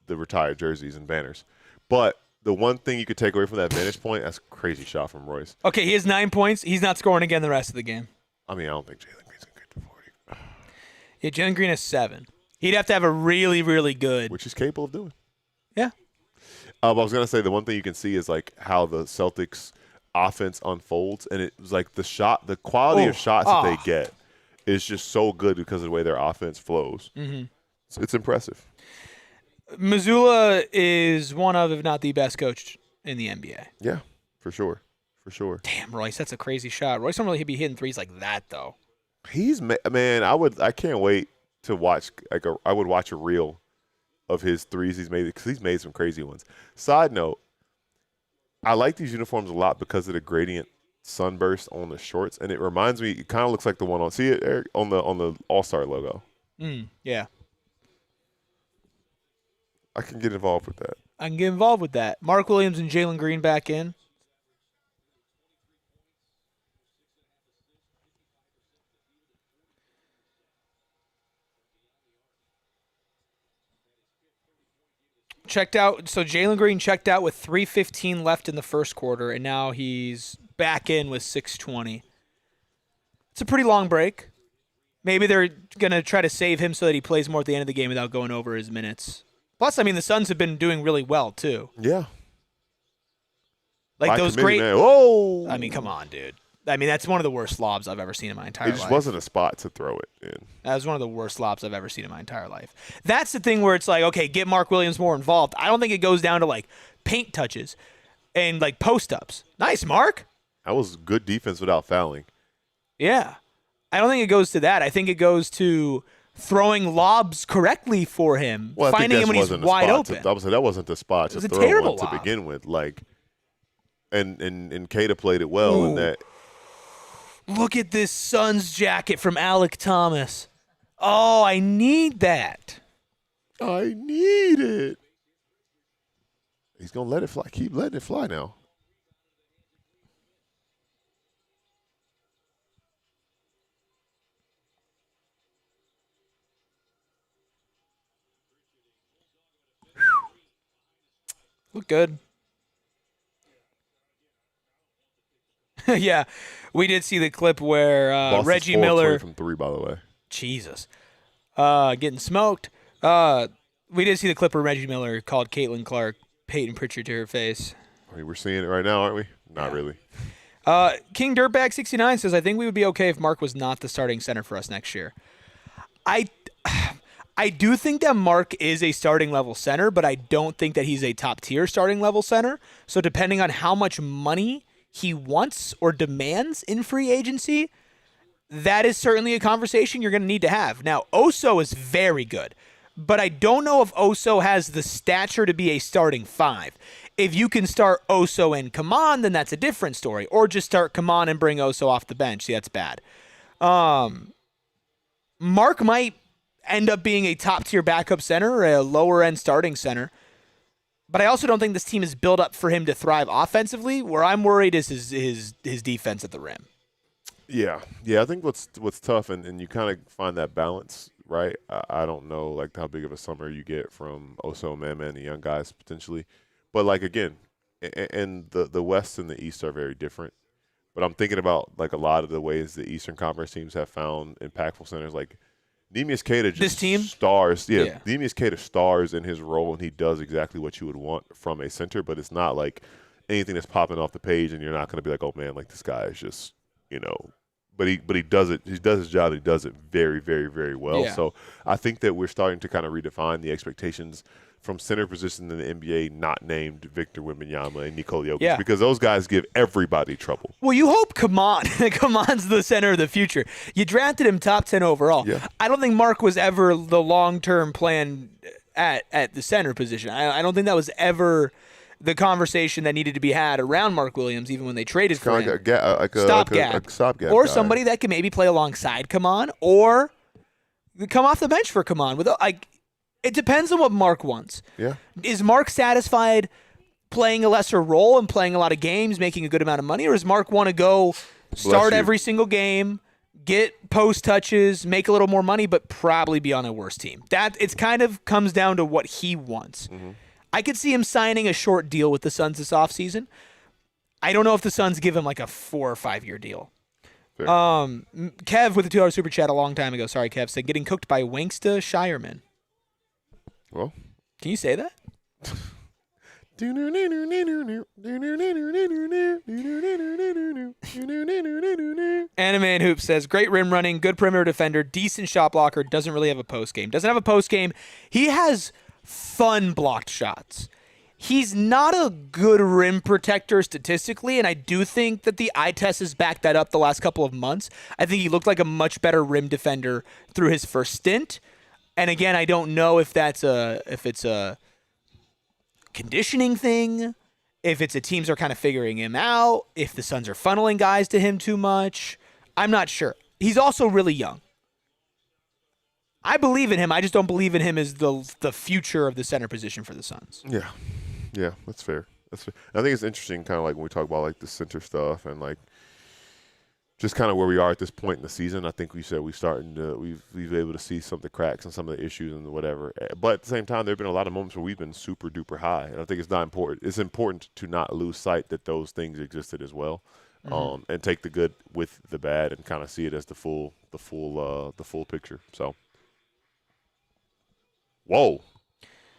the retired jerseys and banners. But the one thing you could take away from that vantage point, that's a crazy shot from Royce. Okay, he has 9 points. He's not scoring again the rest of the game. I don't think Jalen Green's going to get to 40. Yeah, Jalen Green has 7. He'd have to have a really, really good. Which he's capable of doing. Yeah. I was going to say the one thing you can see is like how the Celtics offense unfolds, and it was like the quality of shots that they get is just so good because of the way their offense flows. So it's impressive. Missoula is one of, if not the best coach in the NBA. Yeah, for sure. Damn, Royce, that's a crazy shot. Royce don't really be hitting threes like that, though. I can't wait to watch. I would watch a reel of his threes he's made because he's made some crazy ones. Side note, I like these uniforms a lot because of the gradient sunburst on the shorts, and it reminds me. It kind of looks like the one on Eric, on the All-Star logo. Yeah. I can get involved with that. I can get involved with that. Mark Williams and Jalen Green back in. Checked out. So Jalen Green checked out with 3:15 left in the first quarter, and now he's back in with 6:20. It's a pretty long break. Maybe they're going to try to save him so that he plays more at the end of the game without going over his minutes. Plus, the Suns have been doing really well, too. Yeah. Like those great. Whoa! Come on, dude. That's one of the worst lobs I've ever seen in my entire life. It just wasn't a spot to throw it in. That was one of the worst lobs I've ever seen in my entire life. That's the thing where it's like, okay, get Mark Williams more involved. I don't think it goes down to, like, paint touches and, like, post-ups. Nice, Mark. That was good defense without fouling. Yeah. I don't think it goes to that. I think it goes to throwing lobs correctly for him, finding him when he's wide open. I was like, that wasn't the spot to throw one to begin with. Like, and Kada played it well in that. Look at this Suns jacket from Alec Thomas. Oh, I need that. I need it. He's going to let it fly. Keep letting it fly now. Look good. Yeah, we did see the clip where Reggie Miller from 3, by the way. Jesus, getting smoked. We did see the clip where Reggie Miller called Caitlin Clark Peyton Pritchard to her face. We're seeing it right now, aren't we? Not really. King Dirtbag 69 says, "I think we would be okay if Mark was not the starting center for us next year." I do think that Mark is a starting level center, but I don't think that he's a top tier starting level center. So depending on how much money he wants or demands in free agency, that is certainly a conversation you're going to need to have. Now, Oso is very good, but I don't know if Oso has the stature to be a starting 5. If you can start Oso and Kaman, then that's a different story. Or just start Kaman and bring Oso off the bench. See, that's bad. Mark might end up being a top-tier backup center or a lower-end starting center. But I also don't think this team is built up for him to thrive offensively. Where I'm worried is his defense at the rim. Yeah. I think what's tough, and you kind of find that balance right? I don't know like how big of a summer you get from Oso, Mama, and the young guys potentially, but like again, and the West and the East are very different. But I'm thinking about like a lot of the ways the Eastern Conference teams have found impactful centers. Like Neemias Queta just This team? stars. Yeah. Neemias Queta stars in his role, and he does exactly what you would want from a center. But it's not like anything that's popping off the page, and you're not going to be like, oh man, like this guy is just, you know. But he does it. He does his job. And he does it very, very, very well. Yeah. So I think that we're starting to kind of redefine the expectations from center position in the NBA, not named Victor Wembanyama and Nikola Jokic, because those guys give everybody trouble. Well, you hope Kaman's the center of the future. You drafted him top 10 overall. Yeah. I don't think Mark was ever the long-term plan at the center position. I don't think that was ever the conversation that needed to be had around Mark Williams, even when they traded for him. Like a stopgap or guy. somebody that can maybe play alongside Kaman, or come off the bench for Kaman. It depends on what Mark wants. Yeah. Is Mark satisfied playing a lesser role and playing a lot of games, making a good amount of money, or does Mark want to go start every single game, get post touches, make a little more money, but probably be on a worse team? It's kind of comes down to what he wants. Mm-hmm. I could see him signing a short deal with the Suns this offseason. I don't know if the Suns give him like a 4 or 5 year deal. Fair. Kev with the $2 super chat a long time ago. Sorry, Kev, said getting cooked by Winksta Shireman. Well, can you say that? Anime and Hoop says, great rim running, good perimeter defender, decent shot blocker, doesn't really have a post game. Doesn't have a post game. He has fun blocked shots. He's not a good rim protector statistically, and I do think that the eye test has backed that up the last couple of months. I think he looked like a much better rim defender through his first stint. And again, I don't know if it's a conditioning thing, if it's a teams are kind of figuring him out, if the Suns are funneling guys to him too much. I'm not sure. He's also really young. I believe in him. I just don't believe in him as the future of the center position for the Suns. Yeah, that's fair. I think it's interesting, kind of like when we talk about like the center stuff and like just kind of where we are at this point in the season. I think we said we've able to see some of the cracks and some of the issues and whatever. But at the same time, there have been a lot of moments where we've been super duper high, and I think it's not important. It's important to not lose sight that those things existed as well, and take the good with the bad and kind of see it as the full picture. So, whoa,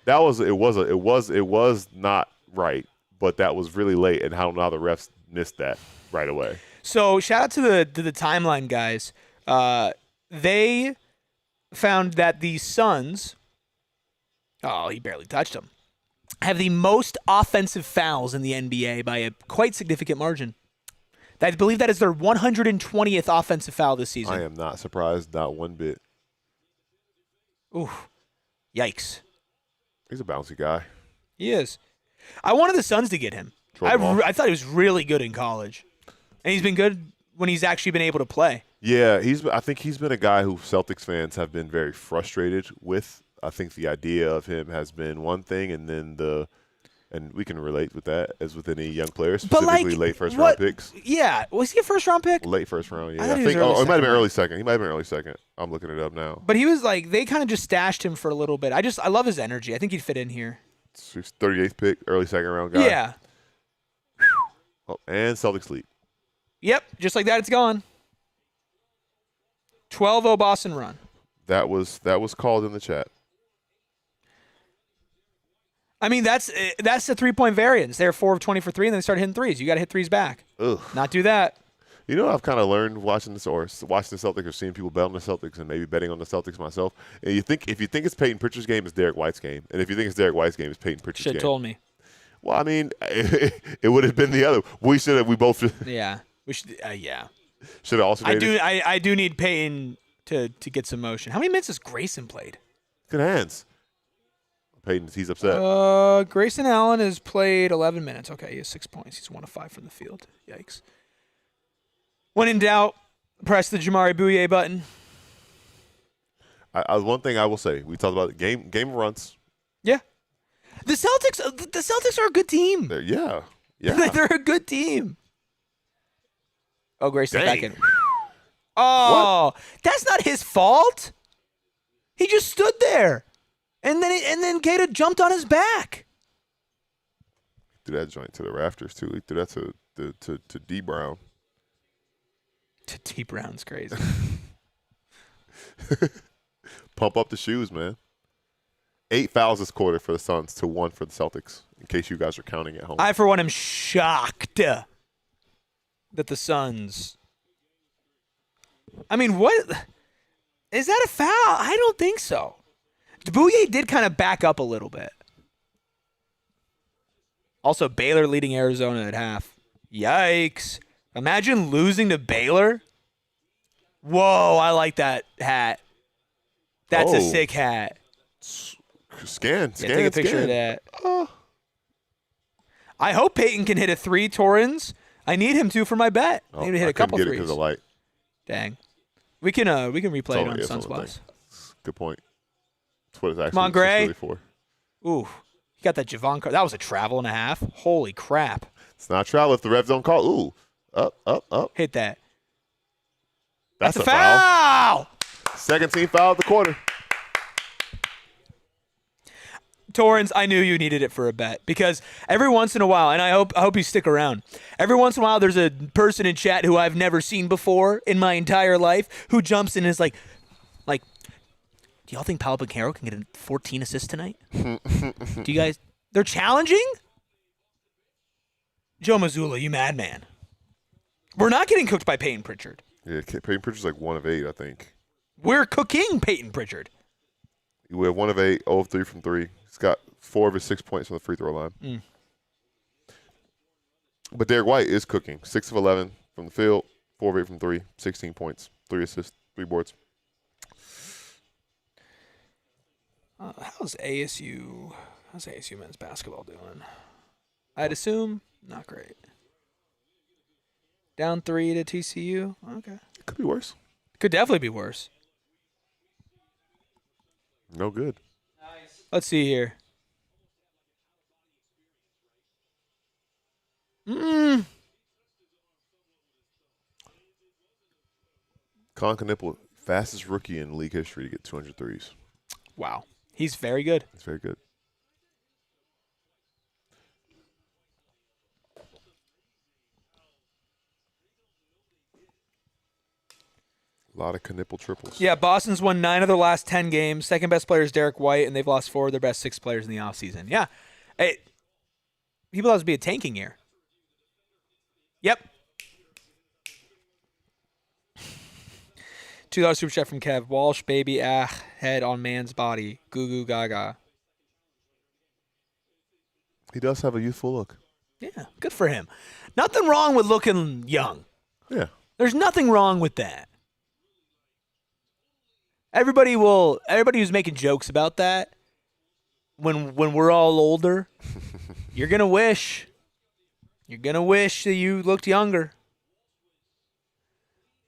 it was not right, but that was really late, and I don't know how the refs missed that right away. So shout out to the timeline guys. They found that the Suns, he barely touched them, have the most offensive fouls in the NBA by a quite significant margin. I believe that is their 120th offensive foul this season. I am not surprised, not one bit. Ooh, yikes. He's a bouncy guy. He is. I wanted the Suns to get him. I thought he was really good in college. And he's been good when he's actually been able to play. Yeah, I think he's been a guy who Celtics fans have been very frustrated with. I think the idea of him has been one thing, and then and we can relate with that as with any young player, specifically late first-round picks. Yeah. Was he a first-round pick? Late first round, yeah. I think it might have been early second. He might have been early second. I'm looking it up now. But he was like, they kind of just stashed him for a little bit. I love his energy. I think he'd fit in here. He's 38th pick, early second round guy. Yeah. Oh, and Celtics lead. Yep, just like that, it's gone. 12-0 Boston run. That was called in the chat. I mean, that's the 3-point variance. They're 4 of 20 for 3, and then they start hitting threes. You got to hit threes back. Ugh. Not do that. You know what I've kind of learned watching the Celtics or seeing people bet on the Celtics and maybe betting on the Celtics myself. And if you think it's Peyton Pritchard's game, it's Derek White's game. And if you think it's Derek White's game, it's Peyton Pritchard's game. Should have told me. Well, I mean, it would have been the other. We both. Yeah. We should. Yeah. Should have alternated. I do need Peyton to get some motion. How many minutes has Grayson played? Good hands. Peyton, he's upset. Grayson Allen has played 11 minutes. Okay, he has 6 points. He's 1 of 5 from the field. Yikes. When in doubt, press the Jamari Bouye button. One thing I will say, we talked about game runs. Yeah. The Celtics are a good team. Yeah. They're a good team. Oh, Grayson's back in. What? That's not his fault. He just stood there, and then Kada jumped on his back. Threw that joint to the rafters too. He threw that to D Brown. To T Brown's crazy. Pump up the shoes, man. 8 fouls this quarter for the Suns to 1 for the Celtics, in case you guys are counting at home. I, for one, am shocked that the Suns. I mean, what? Is that a foul? I don't think so. Bouye did kind of back up a little bit. Also, Baylor leading Arizona at half. Yikes. Imagine losing to Baylor. Whoa, I like that hat. That's a sick hat. Scan. Take a picture of that. I hope Peyton can hit a 3, Torrens. I need him to for my bet. I need him to hit a couple threes. threes. It because of light. Dang. We can replay it on Suns Plus. Good point. That's what it's actually Come on, Gray. really for. Ooh, he got that Javon. That was a travel and a half. Holy crap. It's not travel if the refs don't call. Ooh. Up. Hit that. That's a foul. Second team foul of the quarter. Torrens, I knew you needed it for a bet because every once in a while, and I hope you stick around. Every once in a while, there's a person in chat who I've never seen before in my entire life who jumps in and is like, do y'all think Paolo Banchero can get 14 assists tonight? Do you guys? They're challenging? Joe Mazzulla, you madman. We're not getting cooked by Peyton Pritchard. Yeah, Peyton Pritchard's like 1 of 8, I think. We're cooking Peyton Pritchard. We have 1 of 8, 0 of 3 from 3. He's got 4 of his 6 points from the free throw line. But Derek White is cooking. 6 of 11 from the field, 4 of 8 from 3, 16 points, 3 assists, 3 boards. How's ASU men's basketball doing? I'd assume not great. Down 3 to TCU. Okay. It could be worse. Could definitely be worse. No good. Let's see here. Colin Knippel, fastest rookie in league history to get 200 threes. Wow. He's very good. It's very good. A lot of Knippel triples. Yeah, Boston's won 9 of their last 10 games. Second best player is Derek White, and they've lost 4 of their best 6 players in the offseason. Yeah. Hey, people thought it would be a tanking year. Yep. $2 super chat from Kev. Walsh, baby, head on man's body. Goo goo gaga. He does have a youthful look. Yeah, good for him. Nothing wrong with looking young. Yeah. There's nothing wrong with that. Everybody who's making jokes about that, when we're all older, you're gonna wish that you looked younger.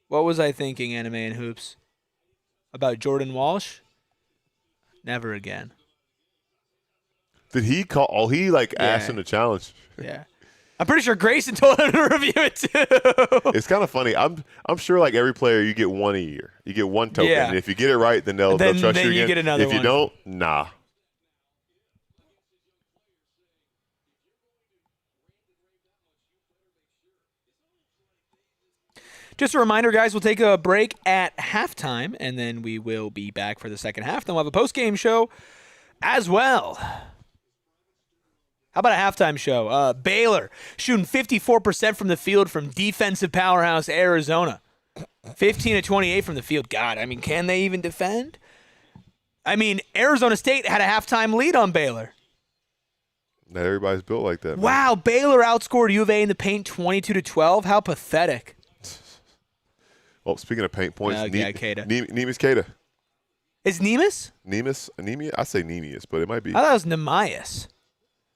What was I thinking, Anime and Hoops? About Jordan Walsh? Never again. Did he call? Oh, he asked him to challenge. Yeah. I'm pretty sure Grayson told him to review it too. It's kind of funny. I'm sure every player you get 1 a year. You get 1 token. Yeah. And if you get it right, then they'll trust you again. You get another if one. you don't, nah. Just a reminder, guys, we'll take a break at halftime, and then we will be back for the second half. Then we'll have a post-game show as well. How about a halftime show? Baylor shooting 54% from the field from defensive powerhouse Arizona. 15 of 28 from the field. God, I mean, can they even defend? I mean, Arizona State had a halftime lead on Baylor. Not everybody's built like that. Man. Wow, Baylor outscored U of A in the paint 22-12. How pathetic. Well, speaking of paint points, Kada. Neemias Kada. Is Neemias? Anemia? I say Neemias, but it might be. I thought it was Nemias.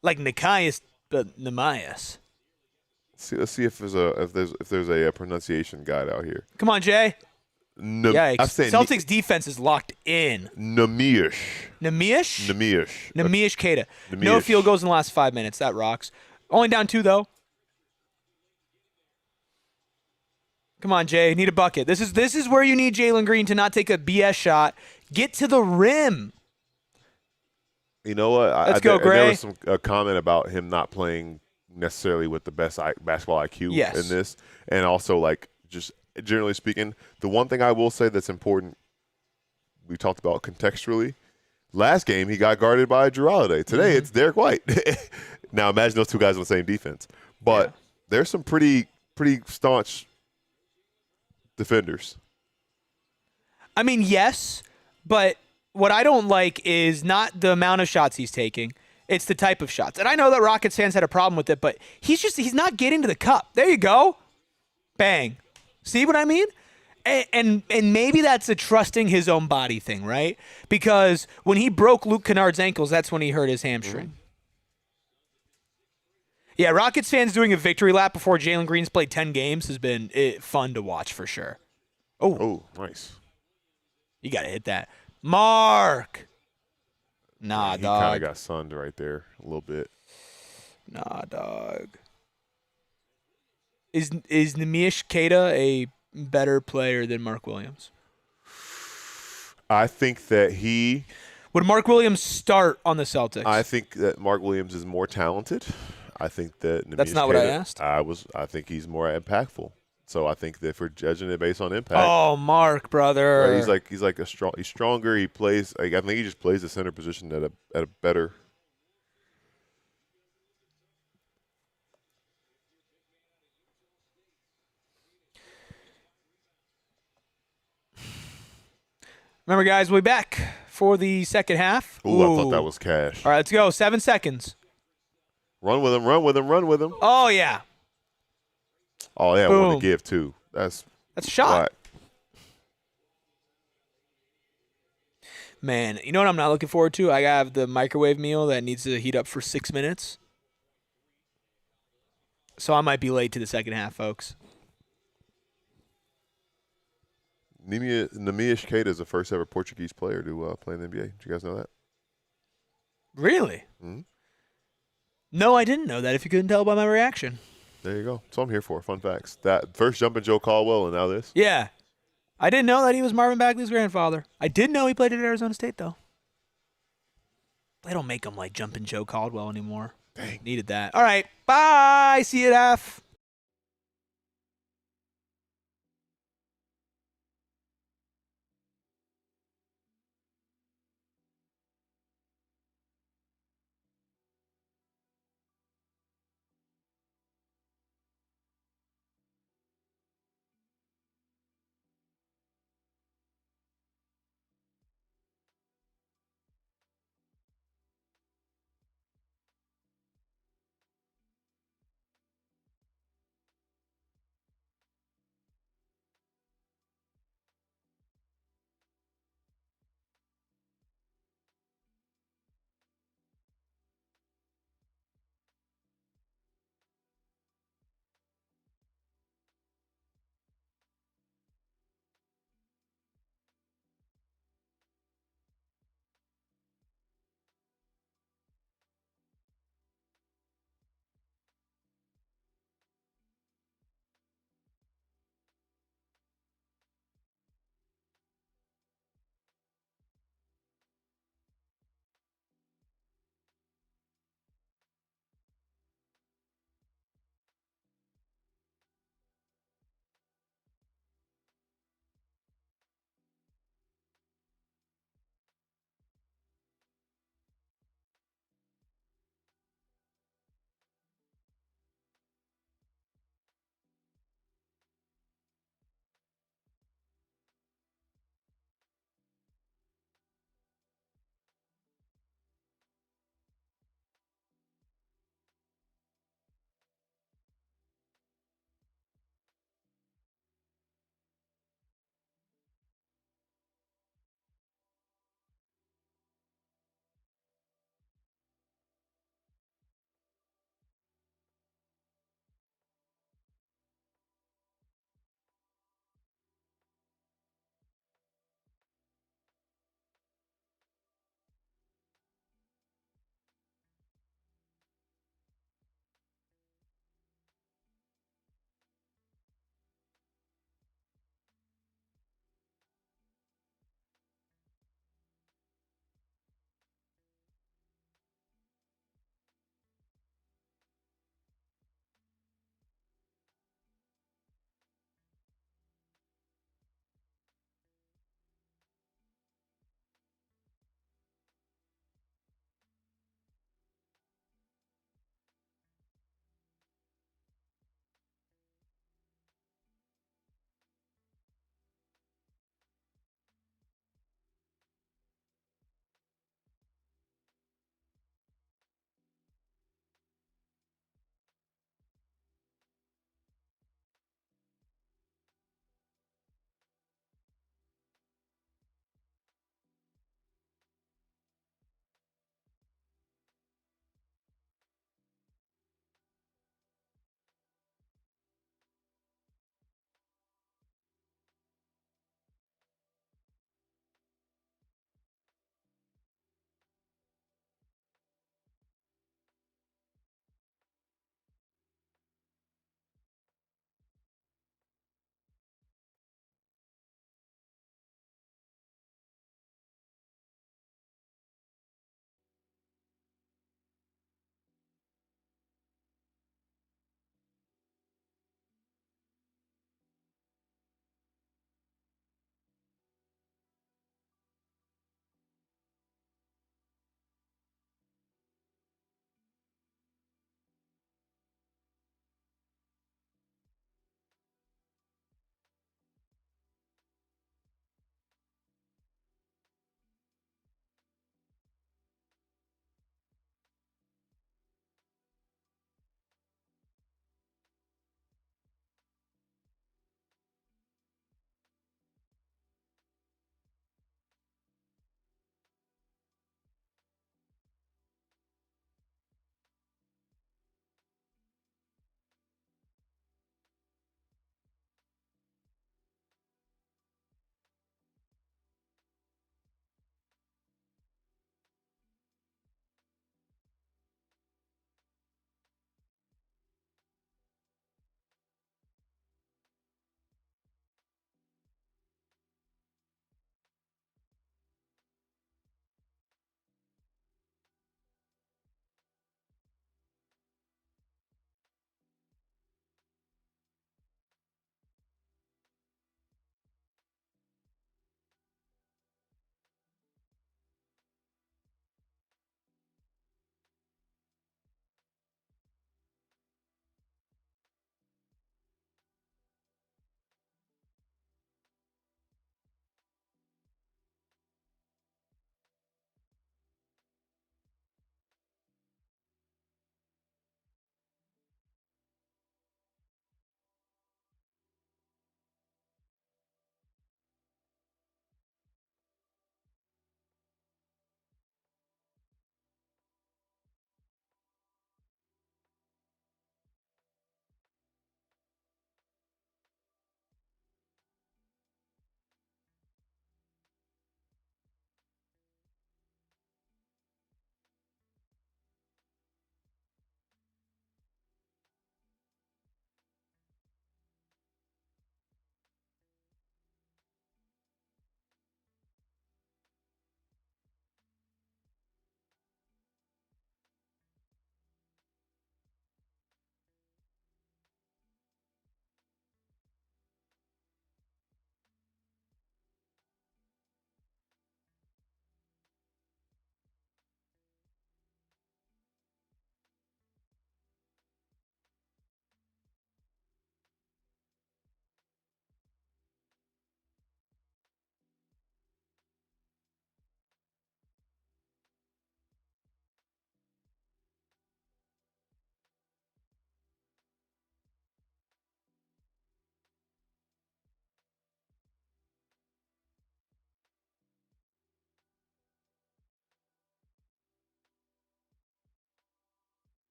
Like Nikias, but Nemias. Let's see if there's a pronunciation guide out here. Come on, Jay. Yikes. I'm saying Celtics defense is locked in. Neemias. Kada. No field goals in the last 5 minutes. That rocks. Only down 2, though. Come on, Jay. Need a bucket. This is where you need Jalen Green to not take a BS shot. Get to the rim. You know what? Let's go, there Gray. was a comment about him not playing necessarily with the best basketball IQ Yes. in this, and also like just generally speaking, the one thing I will say that's important, we talked about contextually. Last game he got guarded by Drew Holiday. Today it's Derek White. Now imagine those two guys on the same defense, but there's some pretty staunch defenders. I mean, yes, but what I don't like is not the amount of shots he's taking. It's the type of shots. And I know that Rockets fans had a problem with it, but he's not getting to the cup. There you go. Bang. See what I mean? And maybe that's a trusting his own body thing, right? Because when he broke Luke Kennard's ankles, that's when he hurt his hamstring. Yeah, Rockets fans doing a victory lap before Jalen Green's played 10 games has been fun to watch for sure. Oh, nice. You got to hit that. Mark. Nah, He dog. kind of got sunned right there a little bit. Nah, dog. Is Nemish Kada a better player than Mark Williams? I think that Would Mark Williams start on the Celtics? I think that Mark Williams is more talented. I think that That's Nemish not what I Kada- asked. I think he's more impactful. So I think that if we're judging it based on impact, Oh, Mark, brother. right, he's stronger. He plays. Like, I think he just plays the center position at a better. Remember, guys, we'll be back for the second half. Ooh, I thought that was cash. All right, let's go. 7 seconds. Run with him. Run with him. Run with him. Oh, yeah. Oh, they had one Boom. to give too. That's a shot. right. Man, you know what I'm not looking forward to? I have the microwave meal that needs to heat up for 6 minutes. So I might be late to the second half, folks. Nemish Keita is the first ever Portuguese player to play in the NBA. Did you guys know that? Really? Mhm. No, I didn't know that, if you couldn't tell by my reaction. There you go. That's what I'm here for. Fun facts. That first jumping Joe Caldwell and now this. Yeah. I didn't know that he was Marvin Bagley's grandfather. I did know he played at Arizona State, though. They don't make him like jumping Joe Caldwell anymore. Dang. Needed that. All right. Bye. See you at half.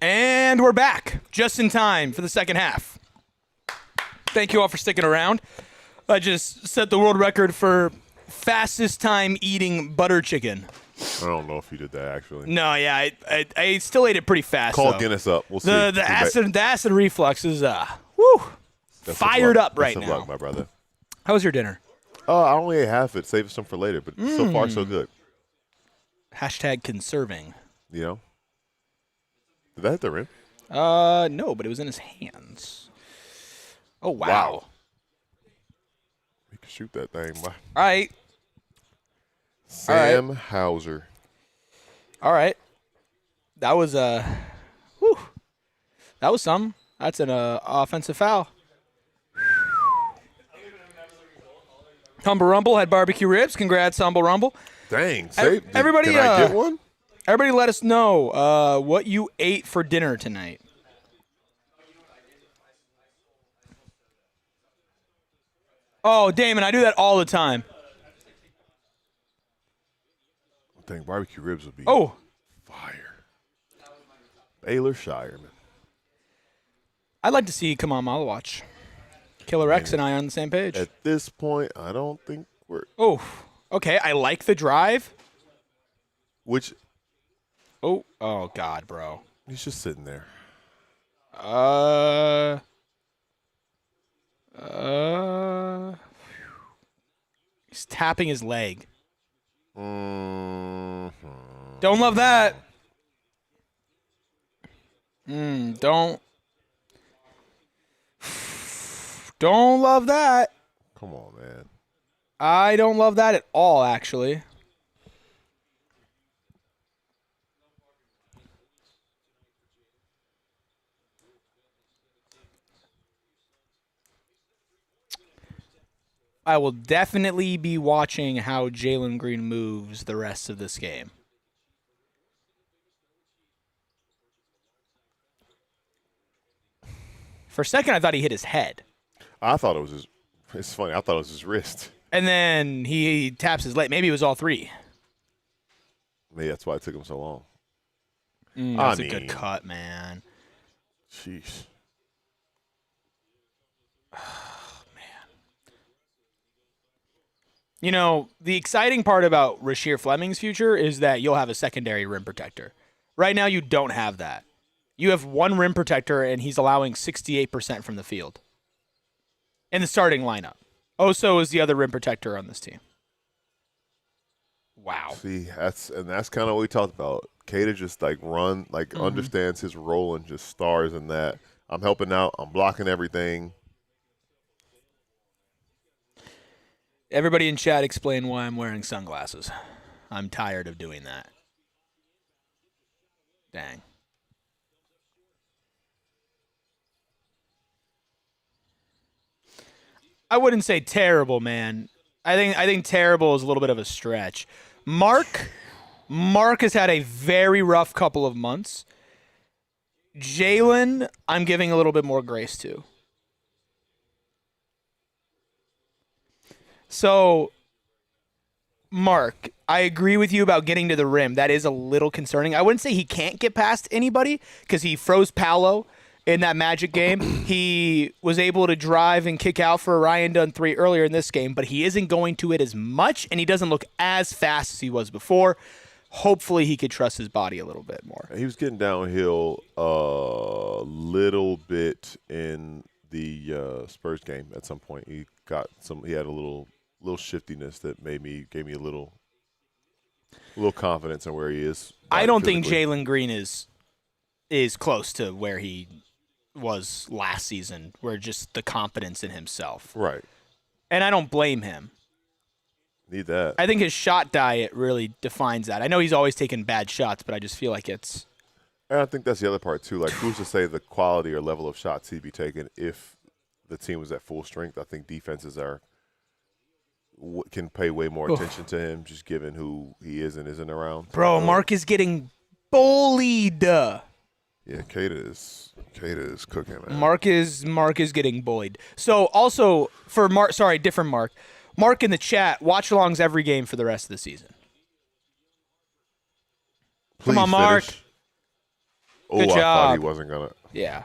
And we're back just in time for the second half. Thank you all for sticking around. I just set the world record for fastest time eating butter chicken. I don't know if you did that actually. No, yeah, I still ate it pretty fast. Call though. Guinness up. We'll see. The acid reflux is fired up right Best of now. luck, my brother. How was your dinner? I only ate half it. Save some for later, but so far so good. Hashtag conserving. You know. Did that hit the rim? No, but it was in his hands. Oh wow. We can shoot that thing. Bye. All right. Sam Hauser. All right. That was that was some. That's an offensive foul. Humble Rumble had barbecue ribs. Congrats, Humble Rumble. Dang. Did everybody, I get one? Everybody let us know what you ate for dinner tonight. Oh, Damon, I do that all the time. I think barbecue ribs would be Oh. fire. Baylor Shireman. I'd like to see Come On Mile Watch. Killer X and I are on the same page. At this point, I don't think we're. Oh, okay. I like the drive. Which. Oh God, bro. He's just sitting there. He's tapping his leg. Mm-hmm. Don't love that. Don't love that. Come on, man. I don't love that at all, actually. I will definitely be watching how Jalen Green moves the rest of this game. For a second, I thought he hit his head. I thought it was his. It's funny. I thought it was his wrist. And then he taps his leg. Maybe it was all three. Maybe that's why it took him so long. That's a good cut, man. Jeez. You know, the exciting part about Rasheer Fleming's future is that you'll have a secondary rim protector. Right now, you don't have that. You have one rim protector, and he's allowing 68% from the field in the starting lineup. Oso is the other rim protector on this team. Wow. See, that's kind of what we talked about. Kada just understands his role and just stars in that. I'm helping out. I'm blocking everything. Everybody in chat explain why I'm wearing sunglasses. I'm tired of doing that. Dang. I wouldn't say terrible, man. I think terrible is a little bit of a stretch. Mark has had a very rough couple of months. Jaylen, I'm giving a little bit more grace to. So, Mark, I agree with you about getting to the rim. That is a little concerning. I wouldn't say he can't get past anybody because he froze Paolo in that Magic game. He was able to drive and kick out for a Ryan Dunn 3 earlier in this game, but he isn't going to it as much, and he doesn't look as fast as he was before. Hopefully he could trust his body a little bit more. He was getting downhill a little bit in the Spurs game at some point. He had a little shiftiness that gave me a little confidence in where he is. I don't think Jalen Green is close to where he was last season, where just the confidence in himself. Right. And I don't blame him. Need that. I think his shot diet really defines that. I know he's always taken bad shots, but I just feel like it's... And I think that's the other part, too. Like, who's to say the quality or level of shots he'd be taking if the team was at full strength? I think defenses can pay way more attention to him, just given who he is and isn't around. Bro, Mark is getting bullied. Yeah, Kada is cooking, man. Mark is getting bullied. So also for Mark, sorry, different Mark. Mark in the chat, watch alongs every game for the rest of the season. Please Come on, Mark. finish. Oh, Good I thought he job. wasn't gonna. Yeah.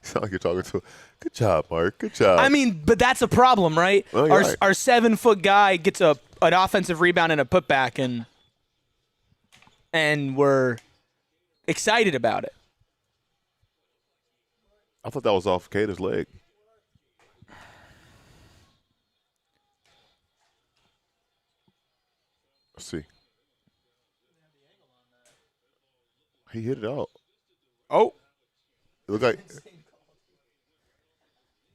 Sound like you're talking to. Good job, Mark. Good job. I mean, but that's a problem, right? Well, you're our right. our 7-foot guy gets an offensive rebound and a putback, and we're excited about it. I thought that was off Kada's leg. Let's see. He hit it out. Oh. It looked like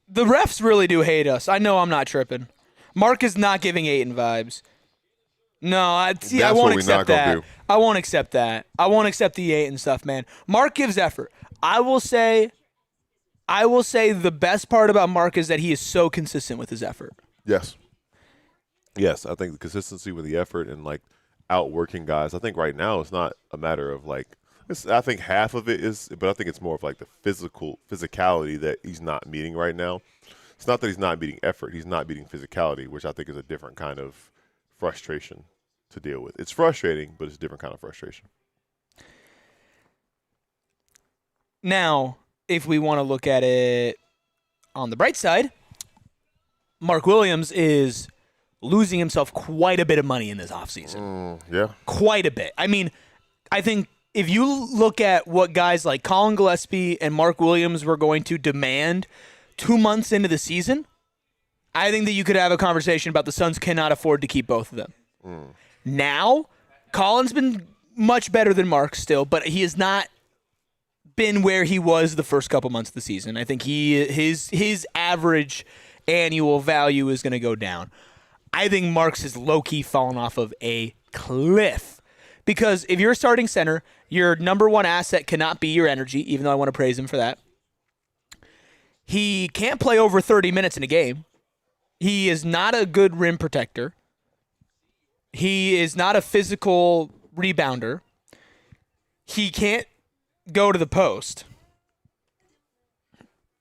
The refs really do hate us. I know I'm not tripping. Mark is not giving Aiden vibes. No, I That's won't what we accept not gonna that. do. I won't accept that. I won't accept the Aiden stuff, man. Mark gives effort. I will say the best part about Mark is that he is so consistent with his effort. yes. Yes, I think the consistency with the effort and like outworking guys. I think right now it's not a matter of like I think half of it is, but I think it's more of like the physicality that he's not meeting right now. It's not that he's not meeting effort; he's not meeting physicality, which I think is a different kind of frustration to deal with. It's frustrating, but it's a different kind of frustration. Now, if we want to look at it on the bright side, Mark Williams is losing himself quite a bit of money in this offseason. Yeah, Quite a bit. I mean, I think if you look at what guys like Colin Gillespie and Mark Williams were going to demand 2 months into the season, I think that you could have a conversation about the Suns cannot afford to keep both of them. Now, Colin's been much better than Mark still, but he has not been where he was the first couple months of the season. I think his average annual value is going to go down. I think Mark's has low-key fallen off of a cliff. Because if you're a starting center, your number one asset cannot be your energy, even though I want to praise him for that. He can't play over 30 minutes in a game. He is not a good rim protector. He is not a physical rebounder. He can't go to the post.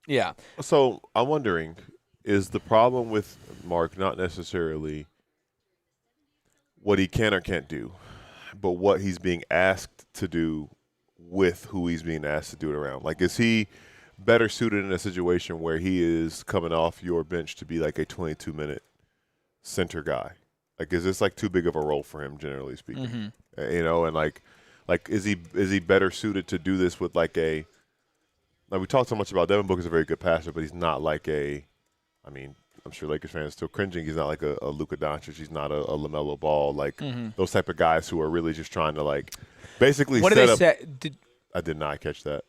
Yeah. So I'm wondering, is the problem with Mark not necessarily what he can or can't do, but what he's being asked to do with who he's being asked to do it around? Like, is he better suited in a situation where he is coming off your bench to be like a 22-minute center guy? Like, is this like too big of a role for him, generally speaking? You know, and like is he better suited to do this with like a? Like we talked so much about Devin Booker's a very good passer, but he's not like a. I mean, I'm sure Lakers fans are still cringing. He's not like a Luka Doncic. He's not a LaMelo Ball. Like those type of guys who are really just trying to like basically What set did they up. say? I did not catch that.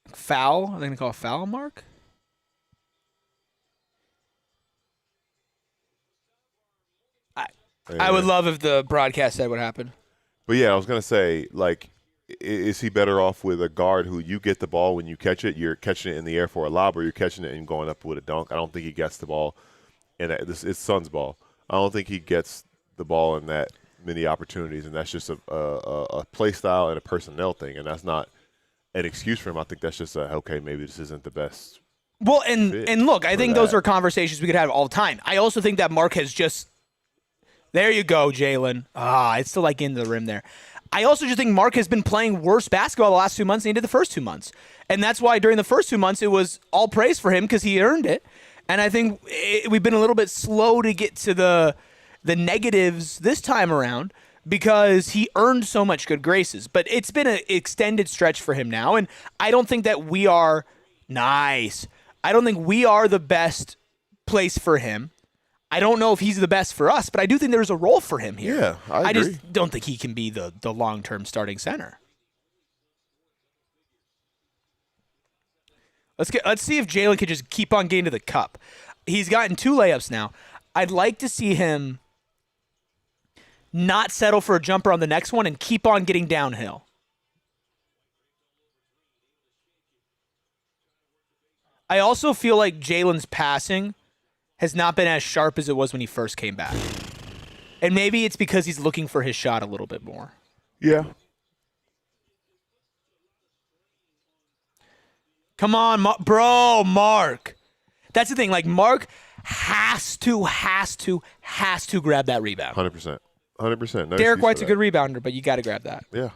Foul? Are they going to call a foul, Mark? I would love if the broadcast said what happened. But yeah, I was gonna say, like, is he better off with a guard who you get the ball when you catch it, you're catching it in the air for a lob, or you're catching it and going up with a dunk? I don't think he gets the ball, and it's Suns ball. I don't think he gets the ball in that many opportunities, and that's just a play style and a personnel thing, and that's not an excuse for him. I think that's just okay, maybe this isn't the best. Well, and look, I think those that. are conversations we could have all the time. I also think that Mark has just. There you go, Jaylen. It's still like into the rim there. I also just think Mark has been playing worse basketball the last 2 months than he did the first 2 months. And that's why during the first 2 months, it was all praise for him because he earned it. And I think we've been a little bit slow to get to the negatives this time around because he earned so much good graces. But it's been an extended stretch for him now. And I don't think that we are nice. I don't think we are the best place for him. I don't know if he's the best for us, but I do think there's a role for him here. Yeah, I agree. just don't think he can be the long-term starting center. Let's see if Jaylen can just keep on getting to the cup. He's gotten 2 layups now. I'd like to see him not settle for a jumper on the next one and keep on getting downhill. I also feel like Jalen's passing has not been as sharp as it was when he first came back. And maybe it's because he's looking for his shot a little bit more. Yeah. Come on, Mark. That's the thing. Like, Mark has to grab that rebound. 100%. 100%. Derek White's a good rebounder, but you got to grab that. Yeah.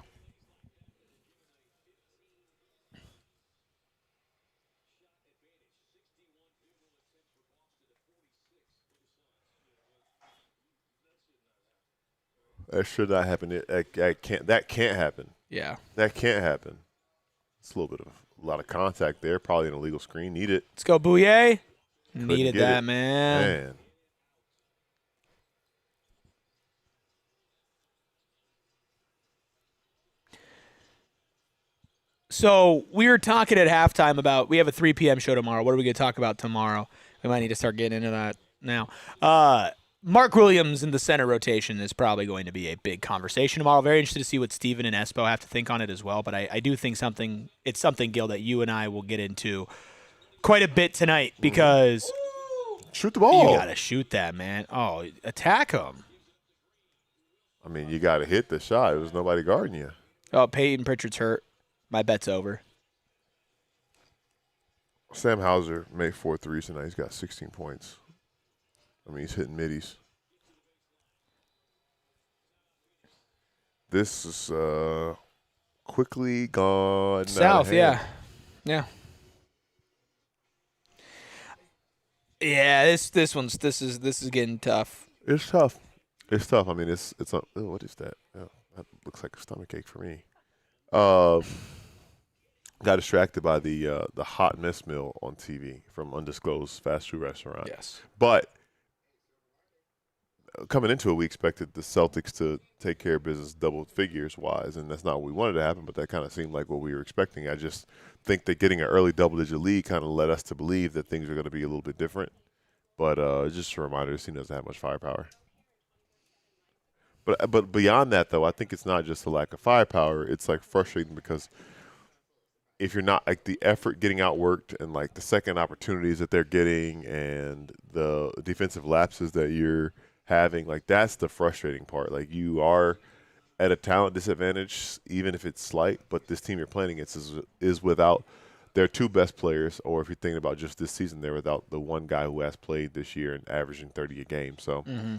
That should not happen. That can't happen. Yeah. That can't happen. It's a lot of contact there. Probably an illegal screen. Need it. Let's go, Bouye. Couldn't Needed get that, it. man. So we were talking at halftime about we have a 3 p.m. show tomorrow. What are we going to talk about tomorrow? We might need to start getting into that now. Mark Williams in the center rotation is probably going to be a big conversation tomorrow. Very interested to see what Steven and Espo have to think on it as well. But I do think it's something, Gil, that you and I will get into quite a bit tonight because shoot the ball. You got to shoot that, man. Oh, attack him. I mean, you got to hit the shot. There's nobody guarding you. Oh, Peyton Pritchard's hurt. My bet's over. Sam Hauser made 4 threes tonight. He's got 16 points. I mean, he's hitting middies. This is quickly gone south. Yeah. This is getting tough. It's tough. I mean, it's what is that? Oh, that looks like a stomach ache for me. Got distracted by the hot mess meal on TV from undisclosed fast food restaurant. Yes, but coming into it, we expected the Celtics to take care of business double figures wise, and that's not what we wanted to happen. But that kind of seemed like what we were expecting. I just think that getting an early double-digit lead kind of led us to believe that things are going to be a little bit different. But just a reminder, this team doesn't have much firepower. But beyond that, though, I think it's not just a lack of firepower. It's like frustrating because if you're not like the effort getting outworked and like the second opportunities that they're getting and the defensive lapses that you're having, like that's the frustrating part. Like you are at a talent disadvantage, even if it's slight. But this team you're playing against is without their 2 best players, or if you're thinking about just this season, they're without the one guy who has played this year and averaging 30 a game. So. Mm-hmm.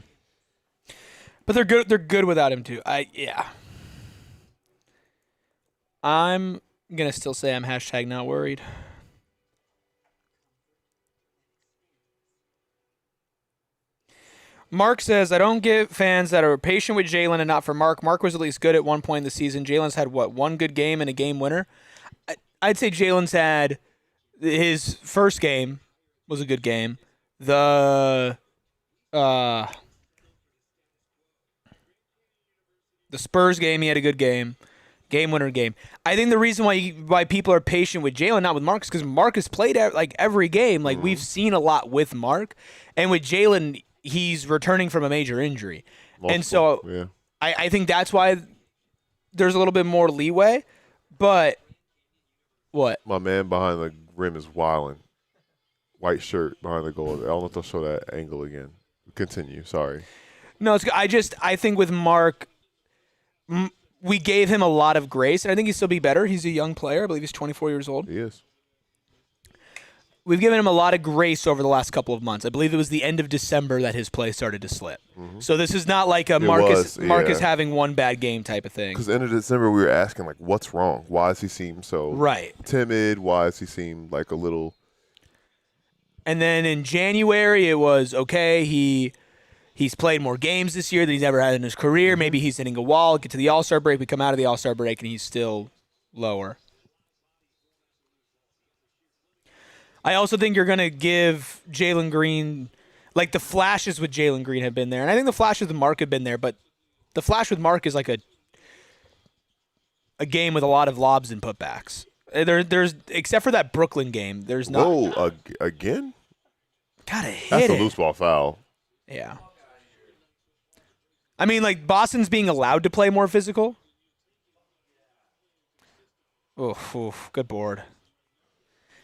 But they're good. They're good without him too. I'm gonna still say I'm # not worried. Mark says, I don't get fans that are patient with Jalen and not for Mark. Mark was at least good at one point in the season. Jalen's had, one good game and a game winner? I'd say Jalen's had his first game was a good game. The Spurs game, he had a good game. Game winner game. I think the reason why people are patient with Jalen, not with Mark, is because Mark has played like every game. Like we've seen a lot with Mark. And with Jalen, he's returning from a major injury. And so yeah. I think that's why there's a little bit more leeway. But what? My man behind the rim is wilding. White shirt behind the goal. I don't know if they'll show that angle again. Continue. Sorry. No, I think with Mark, we gave him a lot of grace, and I think he'll still be better. He's a young player. I believe he's 24 years old. He is. We've given him a lot of grace over the last couple of months. I believe it was the end of December that his play started to slip. Mm-hmm. So this is not like a Marcus having one bad game type of thing. Because end of December we were asking, like, what's wrong? Why does he seem so timid? Why does he seem like a little... And then in January it was, okay, he's played more games this year than he's ever had in his career. Maybe he's hitting a wall. Get to the All-Star break. We come out of the All-Star break, and he's still lower. I also think you're going to give Jalen Green, like the flashes with Jalen Green have been there. And I think the flashes with Mark have been there, but the flash with Mark is like a game with a lot of lobs and putbacks. There's except for that Brooklyn game, there's not. Whoa, again? Gotta hit That's it. a loose ball foul. Yeah. I mean, like, Boston's being allowed to play more physical. Oof, good board.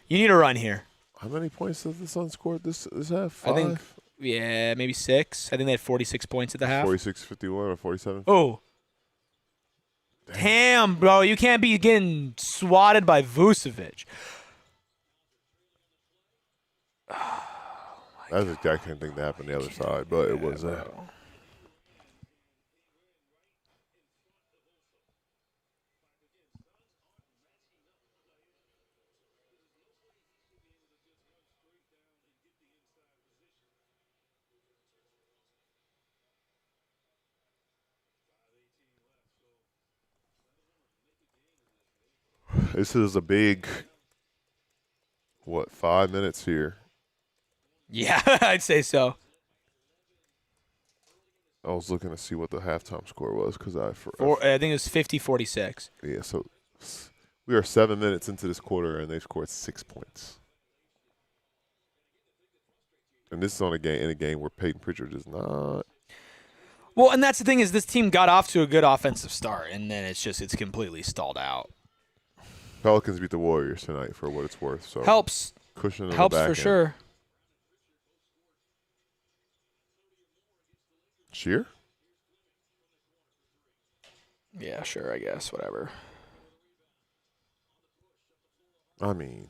You need a run here. How many points has the Suns scored this half? 5? I think, maybe 6. I think they had 46 points at the half. 46-51 or 47? Oh. Damn, bro. You can't be getting swatted by Vucevic. That's the exact same thing that happened on the other side, but it was This is a big, 5 minutes here. Yeah, I'd say so. I was looking to see what the halftime score was because I think it was 50-46. Yeah, so we are 7 minutes into this quarter, and they scored 6 points. And this is on in a game where Peyton Pritchard is not. Well, and that's the thing is this team got off to a good offensive start, and then it's completely stalled out. Pelicans beat the Warriors tonight for what it's worth. So helps. Cushion Helps the back for end. sure. Sheer? Yeah, sure, I guess. Whatever. I mean.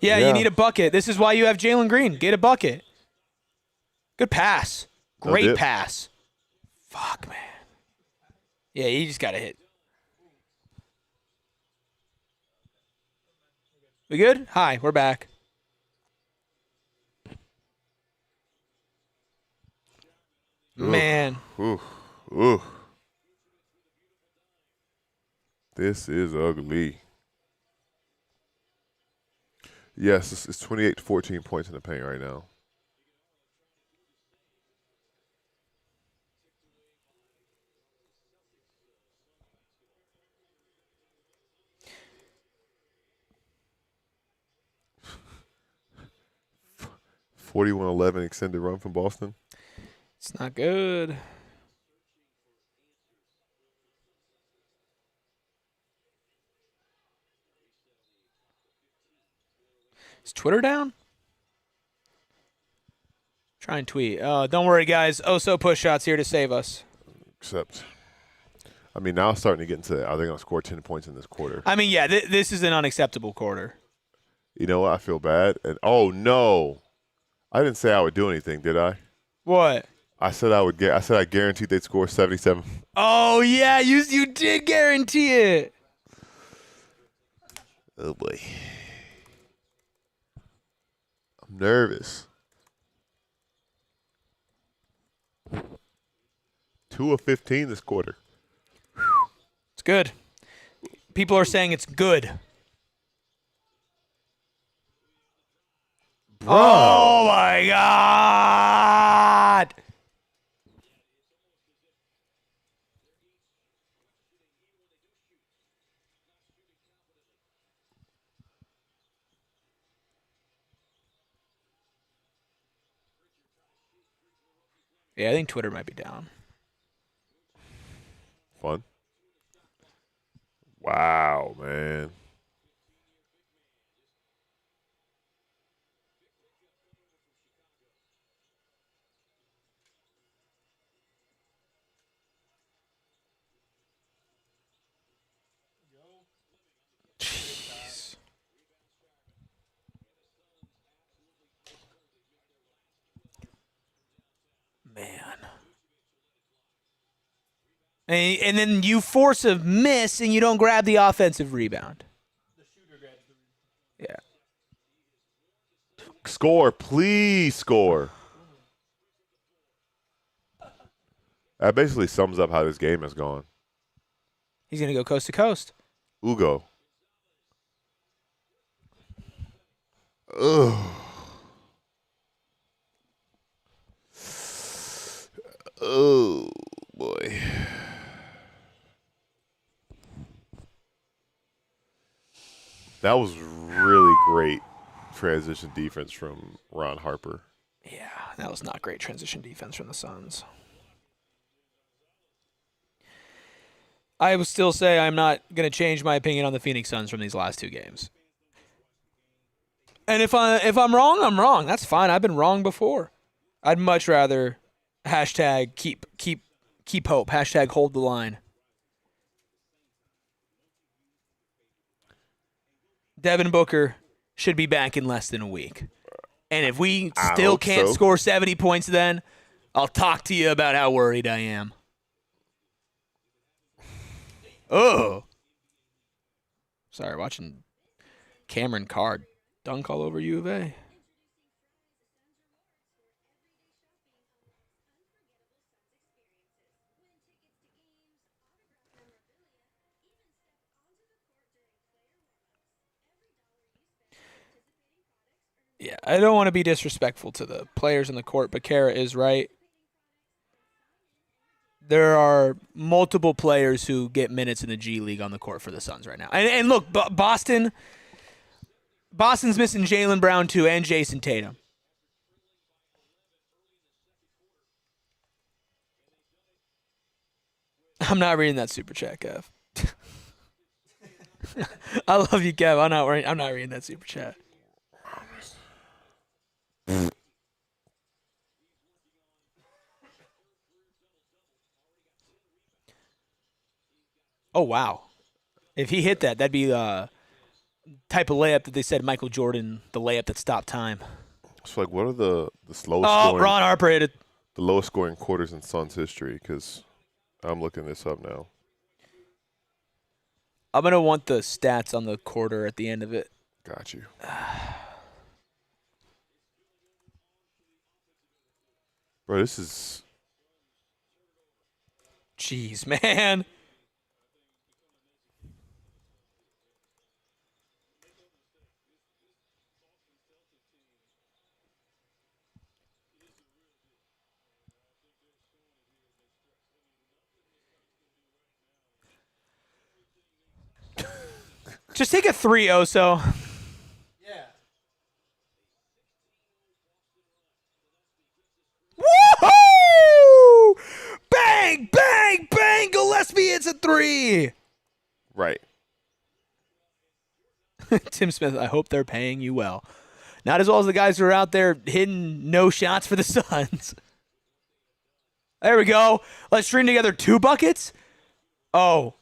Yeah, you need a bucket. This is why you have Jalen Green. Get a bucket. Good pass. Great pass. Fuck, man. Yeah, you just got to hit. We good? Hi, we're back. Man. Ooh. This is ugly. Yes, it's 28 to 14 points in the paint right now. (41-11) extended run from Boston. It's not good. Is Twitter down? Try and tweet. Don't worry, guys. Oso push shots here to save us. Except, I mean, now it's starting to get into, are they going to score 10 points in this quarter? I mean, yeah, this is an unacceptable quarter. You know what? I feel bad. And oh no, I didn't say I would do anything, did I? What? I said I would get. I said I guaranteed they'd score 77. Oh yeah, you did guarantee it. Oh boy, I'm nervous. 2 of 15 this quarter. It's good. People are saying it's good. Bro. Oh my God. Yeah, I think Twitter might be down. Fun. Wow, man. Jeez. Man. And then you force a miss and you don't grab the offensive rebound. Yeah. Score, please score. That basically sums up how this game has gone. He's going to go coast to coast. Ugo. Ugh. Oh, boy. That was really great transition defense from Ron Harper. Yeah, that was not great transition defense from the Suns. I would still say I'm not going to change my opinion on the Phoenix Suns from these last two games. And if I'm wrong, I'm wrong. That's fine. I've been wrong before. I'd much rather hashtag keep hope. Hashtag hold the line. Devin Booker should be back in less than a week. And if we still can't score 70 points then, I'll talk to you about how worried I am. Oh. Sorry, watching Cameron Card dunk all over U of A. Yeah, I don't want to be disrespectful to the players on the court, but Kara is right. There are multiple players who get minutes in the G League on the court for the Suns right now. And look, Boston's missing Jalen Brown too and Jason Tatum. I'm not reading that super chat, Kev. I love you, Kev. I'm not reading that super chat. Oh wow! If he hit that, that'd be the type of layup that they said Michael Jordan, the layup that stopped time. So, like, what are the slowest Oh, scoring, Ron Harper hit it. the lowest scoring quarters in Suns history? Because I'm looking this up now. I'm gonna want the stats on the quarter at the end of it. Got you. Bro, this is Jeez, man. Just take a 3, Oso. Yeah. Woohoo! Bang, bang, bang! Gillespie hits a 3. right. Tim Smith, I hope they're paying you well. Not as well as the guys who are out there hitting no shots for the Suns. There we go. Let's string together 2 buckets. Oh.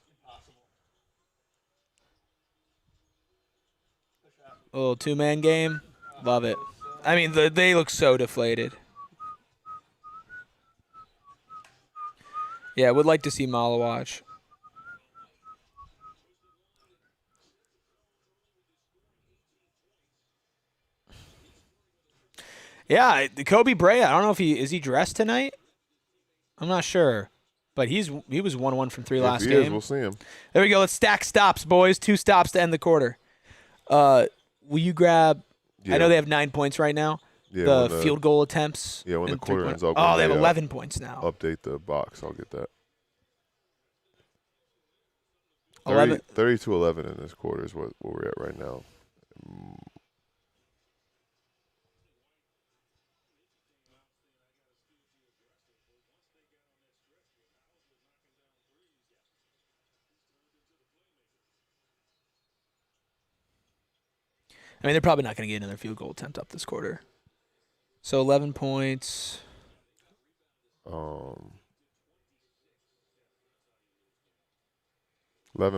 A little 2-man game. Love it. I mean, they look so deflated. Yeah, would like to see Mala watch. Yeah, Kobe Bray, I don't know if is he dressed tonight? I'm not sure. But he was 1-1 from 3 last If he game. is, we'll see him. There we go. Let's stack stops, boys. 2 stops to end the quarter. Will you grab I know they have 9 points right now. Yeah, the field goal attempts. Yeah, when the and quarter 3-point ends up. Oh, when they have 11 points now. Update the box. I'll get that. 11. 30-11 in this quarter is what we're at right now. I mean, they're probably not going to get another field goal attempt up this quarter. So 11 points. 11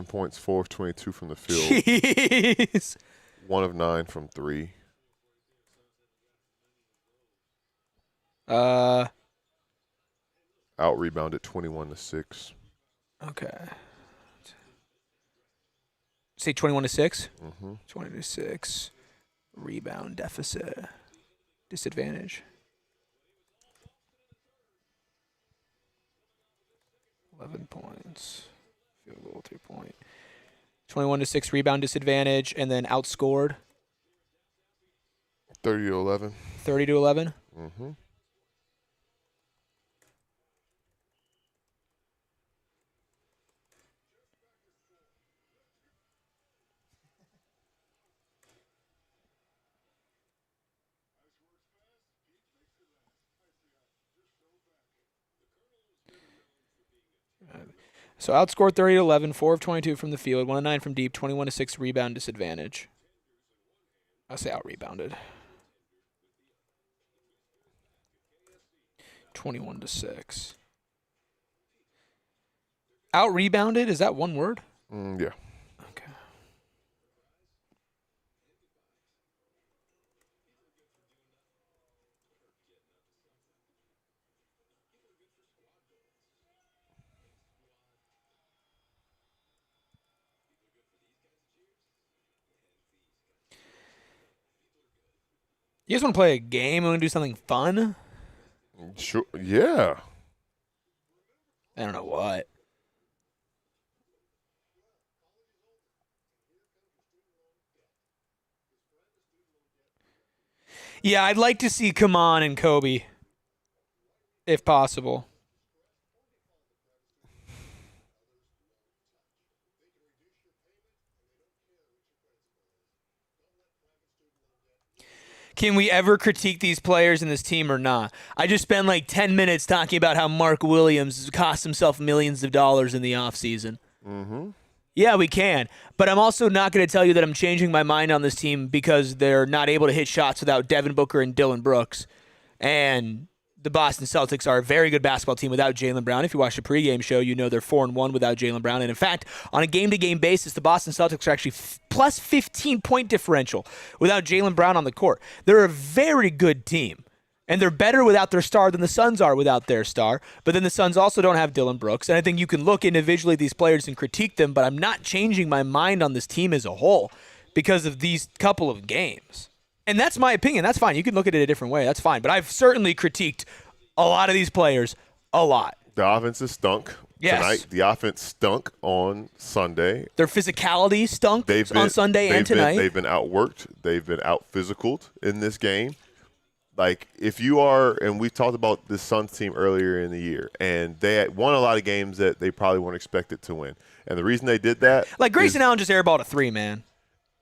points, 4 of 22 from the field. Jeez. 1 of 9 from 3. Out rebounded 21-6. Okay. Say 21-6. 20-6. Rebound deficit. Disadvantage. 11 points. Field goal 3-point. 21-6 rebound disadvantage, and then outscored 30-11. 30-11. So outscored 30-11, 4 of 22 from the field, 1 of 9 from deep, 21-6 rebound disadvantage. I say out rebounded. 21-6. Out rebounded? Is that one word? Yeah. Okay. You guys want to play a game? Want to do something fun? Sure. Yeah. I don't know what. Yeah, I'd like to see Kaman and Kobe, if possible. Can we ever critique these players in this team or not? I just spent like 10 minutes talking about how Mark Williams cost himself millions of dollars in the offseason. Mm-hmm. Yeah, we can. But I'm also not going to tell you that I'm changing my mind on this team because they're not able to hit shots without Devin Booker and Dillon Brooks. And the Boston Celtics are a very good basketball team without Jaylen Brown. If you watch the pregame show, you know they're 4-1 without Jaylen Brown. And in fact, on a game-to-game basis, the Boston Celtics are actually plus 15-point differential without Jaylen Brown on the court. They're a very good team. And they're better without their star than the Suns are without their star. But then the Suns also don't have Dillon Brooks. And I think you can look individually at these players and critique them, but I'm not changing my mind on this team as a whole because of these couple of games. And that's my opinion. That's fine. You can look at it a different way. That's fine. But I've certainly critiqued a lot of these players a lot. The offense is stunk tonight. The offense stunk on Sunday. Their physicality stunk on Sunday and tonight. They've been outworked. They've been out-physicaled in this game. Like, if you are, and we talked about the Suns team earlier in the year, and they had won a lot of games that they probably weren't expected to win. And the reason they did that. Like, Grayson Allen just airballed a 3, man.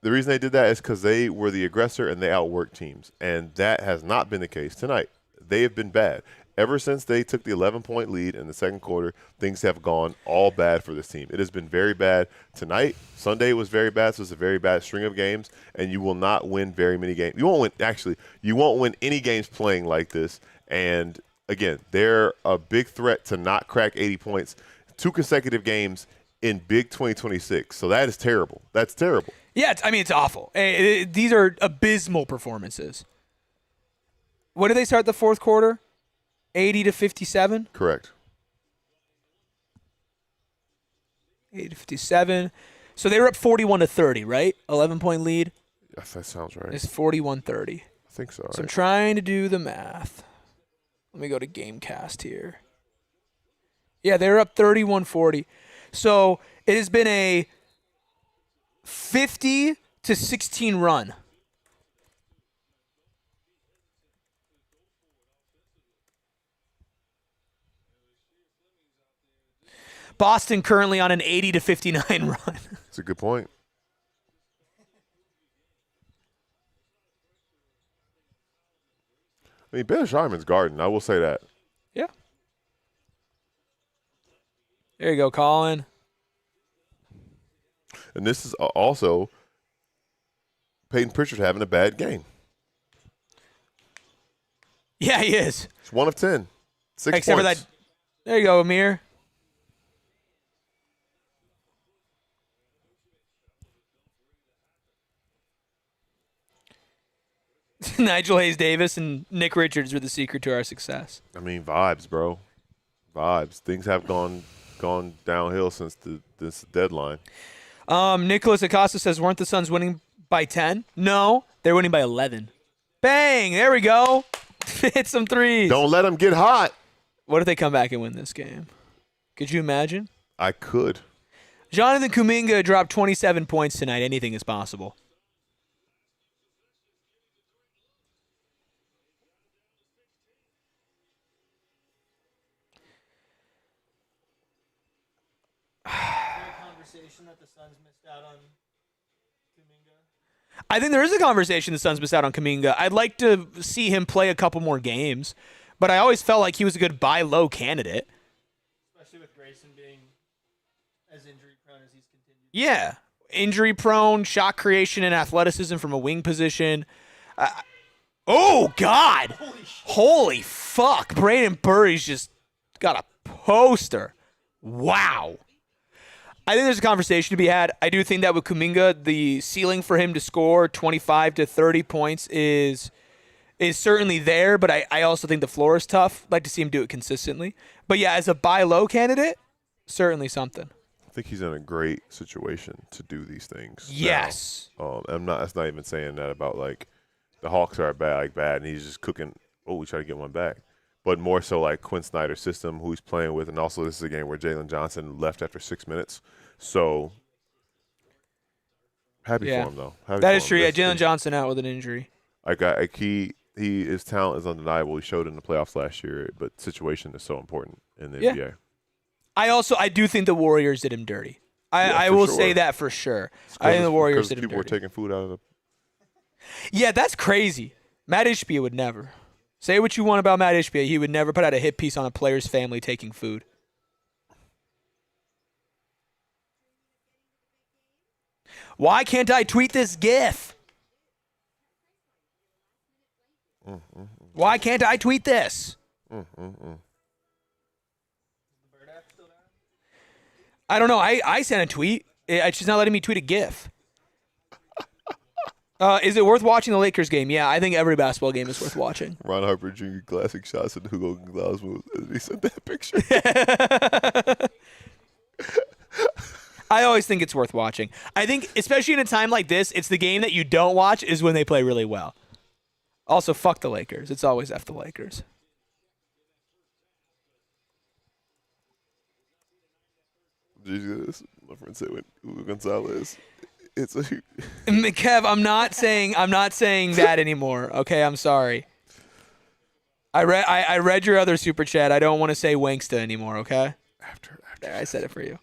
The reason they did that is because they were the aggressor and they outworked teams. And that has not been the case tonight. They have been bad. Ever since they took the 11-point lead in the second quarter, things have gone all bad for this team. It has been very bad tonight. Sunday was very bad, so it's a very bad string of games, and you will not win very many games. You won't win any games playing like this. And, again, they're a big threat to not crack 80 points 2 consecutive games in Big 2026. So that is terrible. That's terrible. Yeah, it's awful. These are abysmal performances. When did they start the fourth quarter? 80-57? Correct. 80-57. So they were up 41-30, right? 11-point lead. Yes, that sounds right. It's 41-30. I think so. So I'm trying to do the math. Let me go to Gamecast here. Yeah, they were up 31-40. So it has been a 50-16 run. Boston currently on an 80-59 run. That's a good point. I mean, Ben Sharman's guarding. I will say that. Yeah. There you go, Colin. And this is also Peyton Pritchard having a bad game. Yeah, he is. It's 1 of 10. 6 Except points. for that. There you go, Amir. Nigel Hayes-Davis and Nick Richards were the secret to our success. I mean, vibes, bro. Vibes. Things have gone downhill since this deadline. Nicholas Acosta says, weren't the Suns winning by 10? No, they're winning by 11. Bang! There we go. Hit some threes. Don't let them get hot. What if they come back and win this game? Could you imagine? I could. Jonathan Kuminga dropped 27 points tonight. Anything is possible. That the Suns missed out on Kuminga? I think there is a conversation the Suns missed out on Kuminga. I'd like to see him play a couple more games, but I always felt like he was a good buy low candidate. Especially with Grayson being as injury prone as he's continued. Yeah. Injury prone, shot creation, and athleticism from a wing position. Oh, God. Holy fuck. Braden Burry's just got a poster. Wow. I think there's a conversation to be had. I do think that with Kuminga, the ceiling for him to score 25 to 30 points is certainly there, but I also think the floor is tough. I'd like to see him do it consistently. But yeah, as a buy low candidate, certainly something. I think he's in a great situation to do these things. Yes. That's not even saying that about like the Hawks are bad, and he's just cooking. Oh, we try to get one back. But more so like Quinn Snyder's system, who he's playing with. And also this is a game where Jalen Johnson left after 6 minutes. So happy for him, though. That is true. Yeah, Jalen Johnson out with an injury. He his talent is undeniable. He showed in the playoffs last year, but situation is so important in the Yeah. NBA. I do think the Warriors did him dirty. I for will sure. say that for sure. I think the Warriors did him people were dirty. taking food out of the. Yeah, that's crazy. Matt Ishbia would never. Say what you want about Matt Ishbia. He would never put out a hit piece on a player's family taking food. Why can't I tweet this GIF? Why can't I tweet this? I don't know. I sent a tweet. She's not letting me tweet a GIF. Is it worth watching the Lakers game? Yeah, I think every basketball game is worth watching. Ron Harper Jr. classic shots at Hugo Gonzalez moves. He sent that picture. I always think it's worth watching. I think, especially in a time like this, it's the game that you don't watch is when they play really well. Also, fuck the Lakers. It's always F the Lakers. Did you see this? My friend said when Hugo Gonzalez, it's a. Kev, I'm not saying that anymore. Okay, I'm sorry. I read your other super chat. I don't want to say Wanksta anymore. Okay. After. There, I said it for you.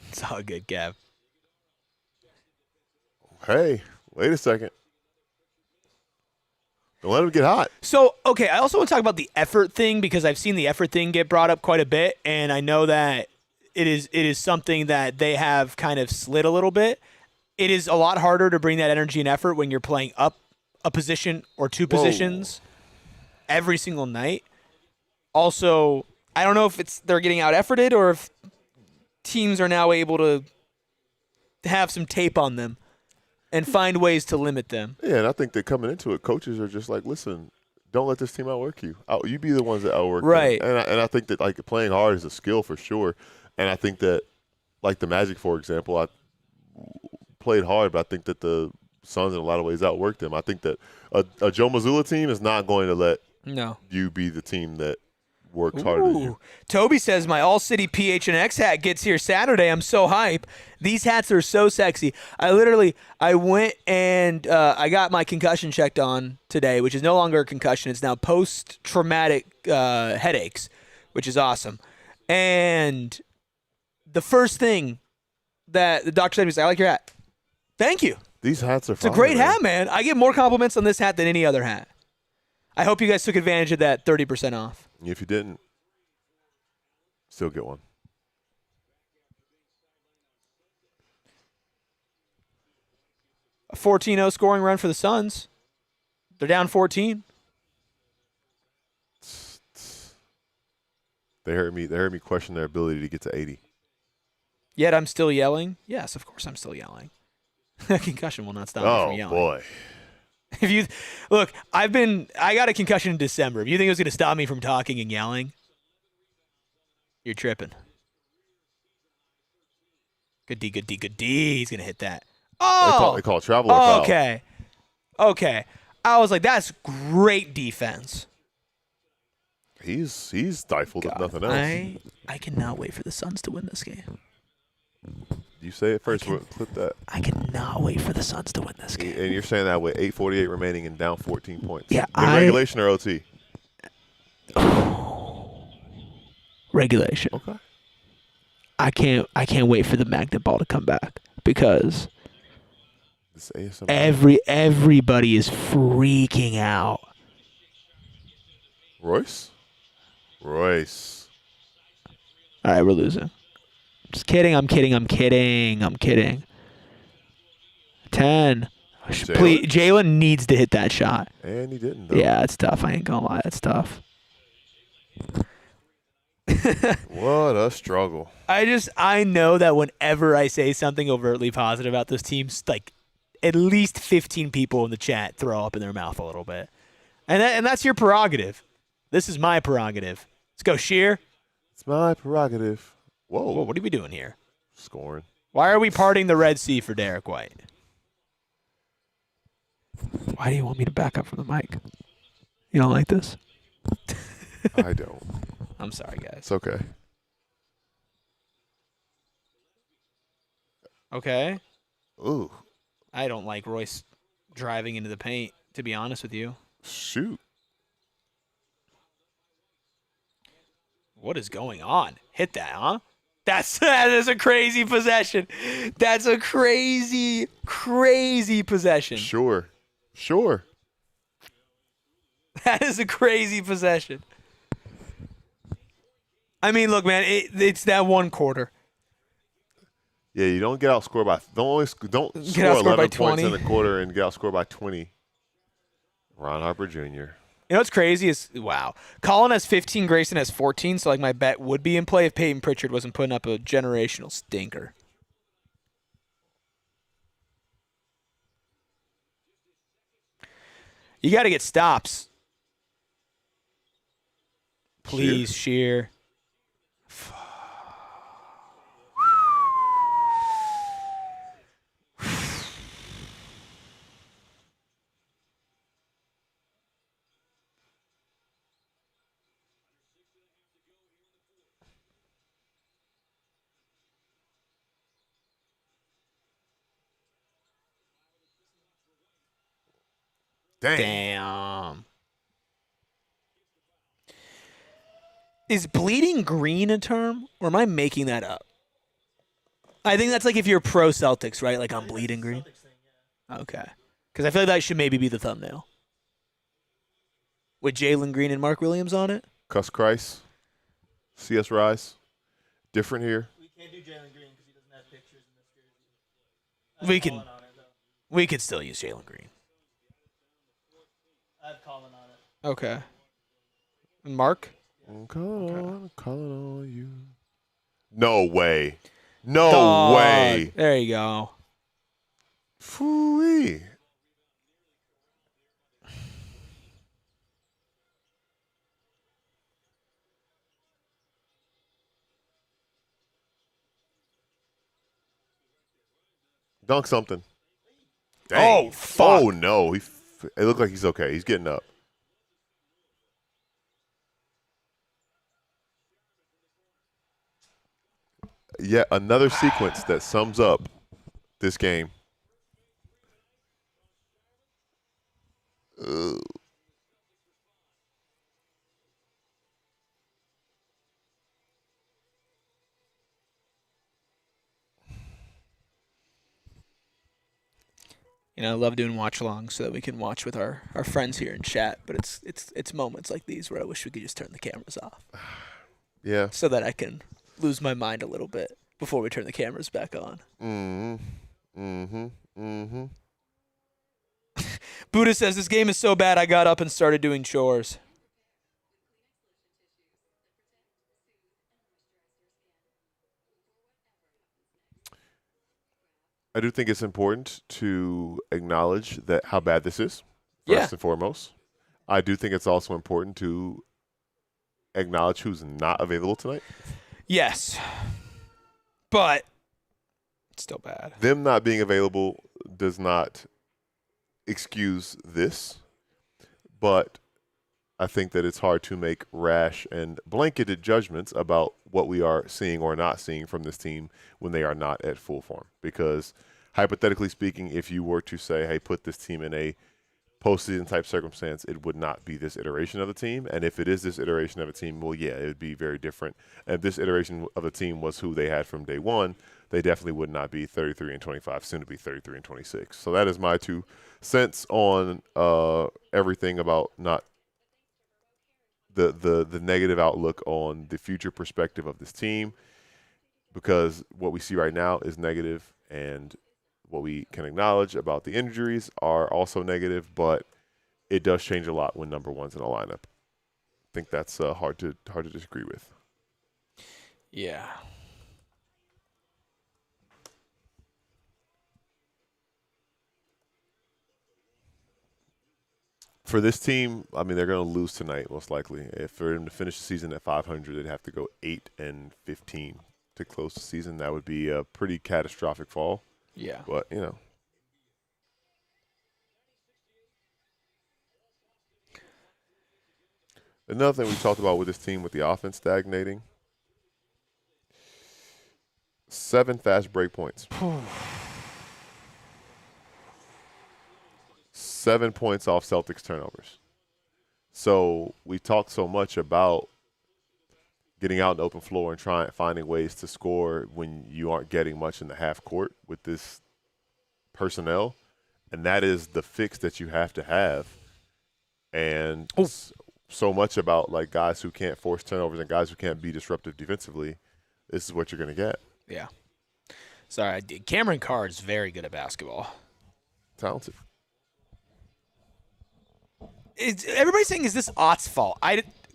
It's all good, Kev. Hey, wait a second. Don't let him get hot. So, okay, I also want to talk about the effort thing because I've seen the effort thing get brought up quite a bit, and I know that it is something that they have kind of slid a little bit. It is a lot harder to bring that energy and effort when you're playing up a position or two positions every single night. Also, I don't know if they're getting out efforted or if teams are now able to have some tape on them and find ways to limit them. Yeah, and I think that coming into it, coaches are just like, listen, don't let this team outwork you. You be the ones that outwork Right. them. And I think that like playing hard is a skill for sure. And I think that like the Magic, for example, I played hard, but I think that the Suns in a lot of ways outworked them. I think that a Joe Mazzulla team is not going to let you be the team that works harder than you. Toby says my All-City PHNX hat gets here Saturday. I'm so hype. These hats are so sexy. I went and I got my concussion checked on today, which is no longer a concussion. It's now post-traumatic headaches, which is awesome. And the first thing that the doctor said was, I like your hat. Thank you. These hats are It's a great hat, man. I get more compliments on this hat than any other hat. I hope you guys took advantage of that 30% off. If you didn't, still get one. A 14-0 scoring run for the Suns. They're down 14. They heard me question their ability to get to 80. Yet I'm still yelling. Yes, of course I'm still yelling. A concussion will not stop me from yelling. Oh boy. If you look, I got a concussion in December. If you think it was going to stop me from talking and yelling, you're tripping. Good D. He's going to hit that. Oh, They call it travel or foul. Okay. I was like, that's great defense. He's stifled if nothing else. I cannot wait for the Suns to win this game. You say it first. We'll clip that. I cannot wait for the Suns to win this game. And you're saying that with 8:48 remaining and down 14 points. Yeah, In regulation or OT? Regulation. Okay. I can't wait for the magnet ball to come back because This ASMR. everybody is freaking out. Royce. All right, we're losing. Just kidding. I'm kidding. 10. Please, Jaylen needs to hit that shot. And he didn't, though. Yeah, it's tough. I ain't gonna lie, it's tough. What a struggle. I know that whenever I say something overtly positive about this team, like at least 15 people in the chat throw up in their mouth a little bit, and that's your prerogative. This is my prerogative. Let's go, Sheer. It's my prerogative. Whoa. Whoa, what are we doing here? Scoring. Why are we parting the Red Sea for Derek White? Why do you want me to back up from the mic? You don't like this? I don't. I'm sorry, guys. It's okay. Okay. Ooh. I don't like Royce driving into the paint, to be honest with you. Shoot. What is going on? Hit that, huh? That is a crazy possession. That's a crazy, crazy possession. Sure. That is a crazy possession. I mean, look, man, it's that one quarter. Yeah, you don't get outscored by don't score outscored 11 by points 20. in the quarter and get outscored by 20. Ron Harper Jr. You know what's crazy is, wow, Colin has 15, Grayson has 14, so like my bet would be in play if Peyton Pritchard wasn't putting up a generational stinker. You got to get stops. Please, Shear. Damn. Is bleeding green a term, or am I making that up? I think that's like if you're pro Celtics, right? Like I'm bleeding green. Okay. Because I feel like that should maybe be the thumbnail. With Jalen Green and Mark Williams on it. Cuss Christ. CS Rise. Different here. We can't do Jalen Green because he doesn't have pictures in this jersey. We could still use Jalen Green. I have Colin on it. Okay. And Mark? I'm calling on you. No way. No Dog. way. There you go. Phooey. Dunk something. Dang. Oh, fuck. Oh, no. It looked like he's okay. He's getting up. Yet another sequence that sums up this game. Ugh. You know, I love doing watch-alongs so that we can watch with our friends here in chat, but it's moments like these where I wish we could just turn the cameras off. Yeah. So that I can lose my mind a little bit before we turn the cameras back on. Buddha says, this game is so bad I got up and started doing chores. I do think it's important to acknowledge that how bad this is, first and foremost. I do think it's also important to acknowledge who's not available tonight. Yes. But it's still bad. Them not being available does not excuse this, but I think that it's hard to make rash and blanketed judgments about what we are seeing or not seeing from this team when they are not at full form. Because hypothetically speaking, if you were to say, hey, put this team in a postseason type circumstance, it would not be this iteration of the team. And if it is this iteration of a team, well, yeah, it would be very different. And if this iteration of the team was who they had from day one, they definitely would not be 33-25, soon to be 33-26. So that is my 2 cents on everything about not the negative outlook on the future perspective of this team, because what we see right now is negative, and what we can acknowledge about the injuries are also negative, but it does change a lot when number one's in a lineup. I think that's hard to disagree with. Yeah. For this team, I mean, they're going to lose tonight most likely. If for them to finish the season at 500, they'd have to go 8-15 to close the season. That would be a pretty catastrophic fall. Yeah. But, you know. Another thing we talked about with this team with the offense stagnating, 7 fast break points. 7 points off Celtics turnovers. So we talked so much about getting out in the open floor and finding ways to score when you aren't getting much in the half court with this personnel, and that is the fix that you have to have. And so much about like guys who can't force turnovers and guys who can't be disruptive defensively. This is what you're going to get. Yeah. Sorry, Cameron Carr is very good at basketball. Talented. Everybody's saying, is this Ott's fault?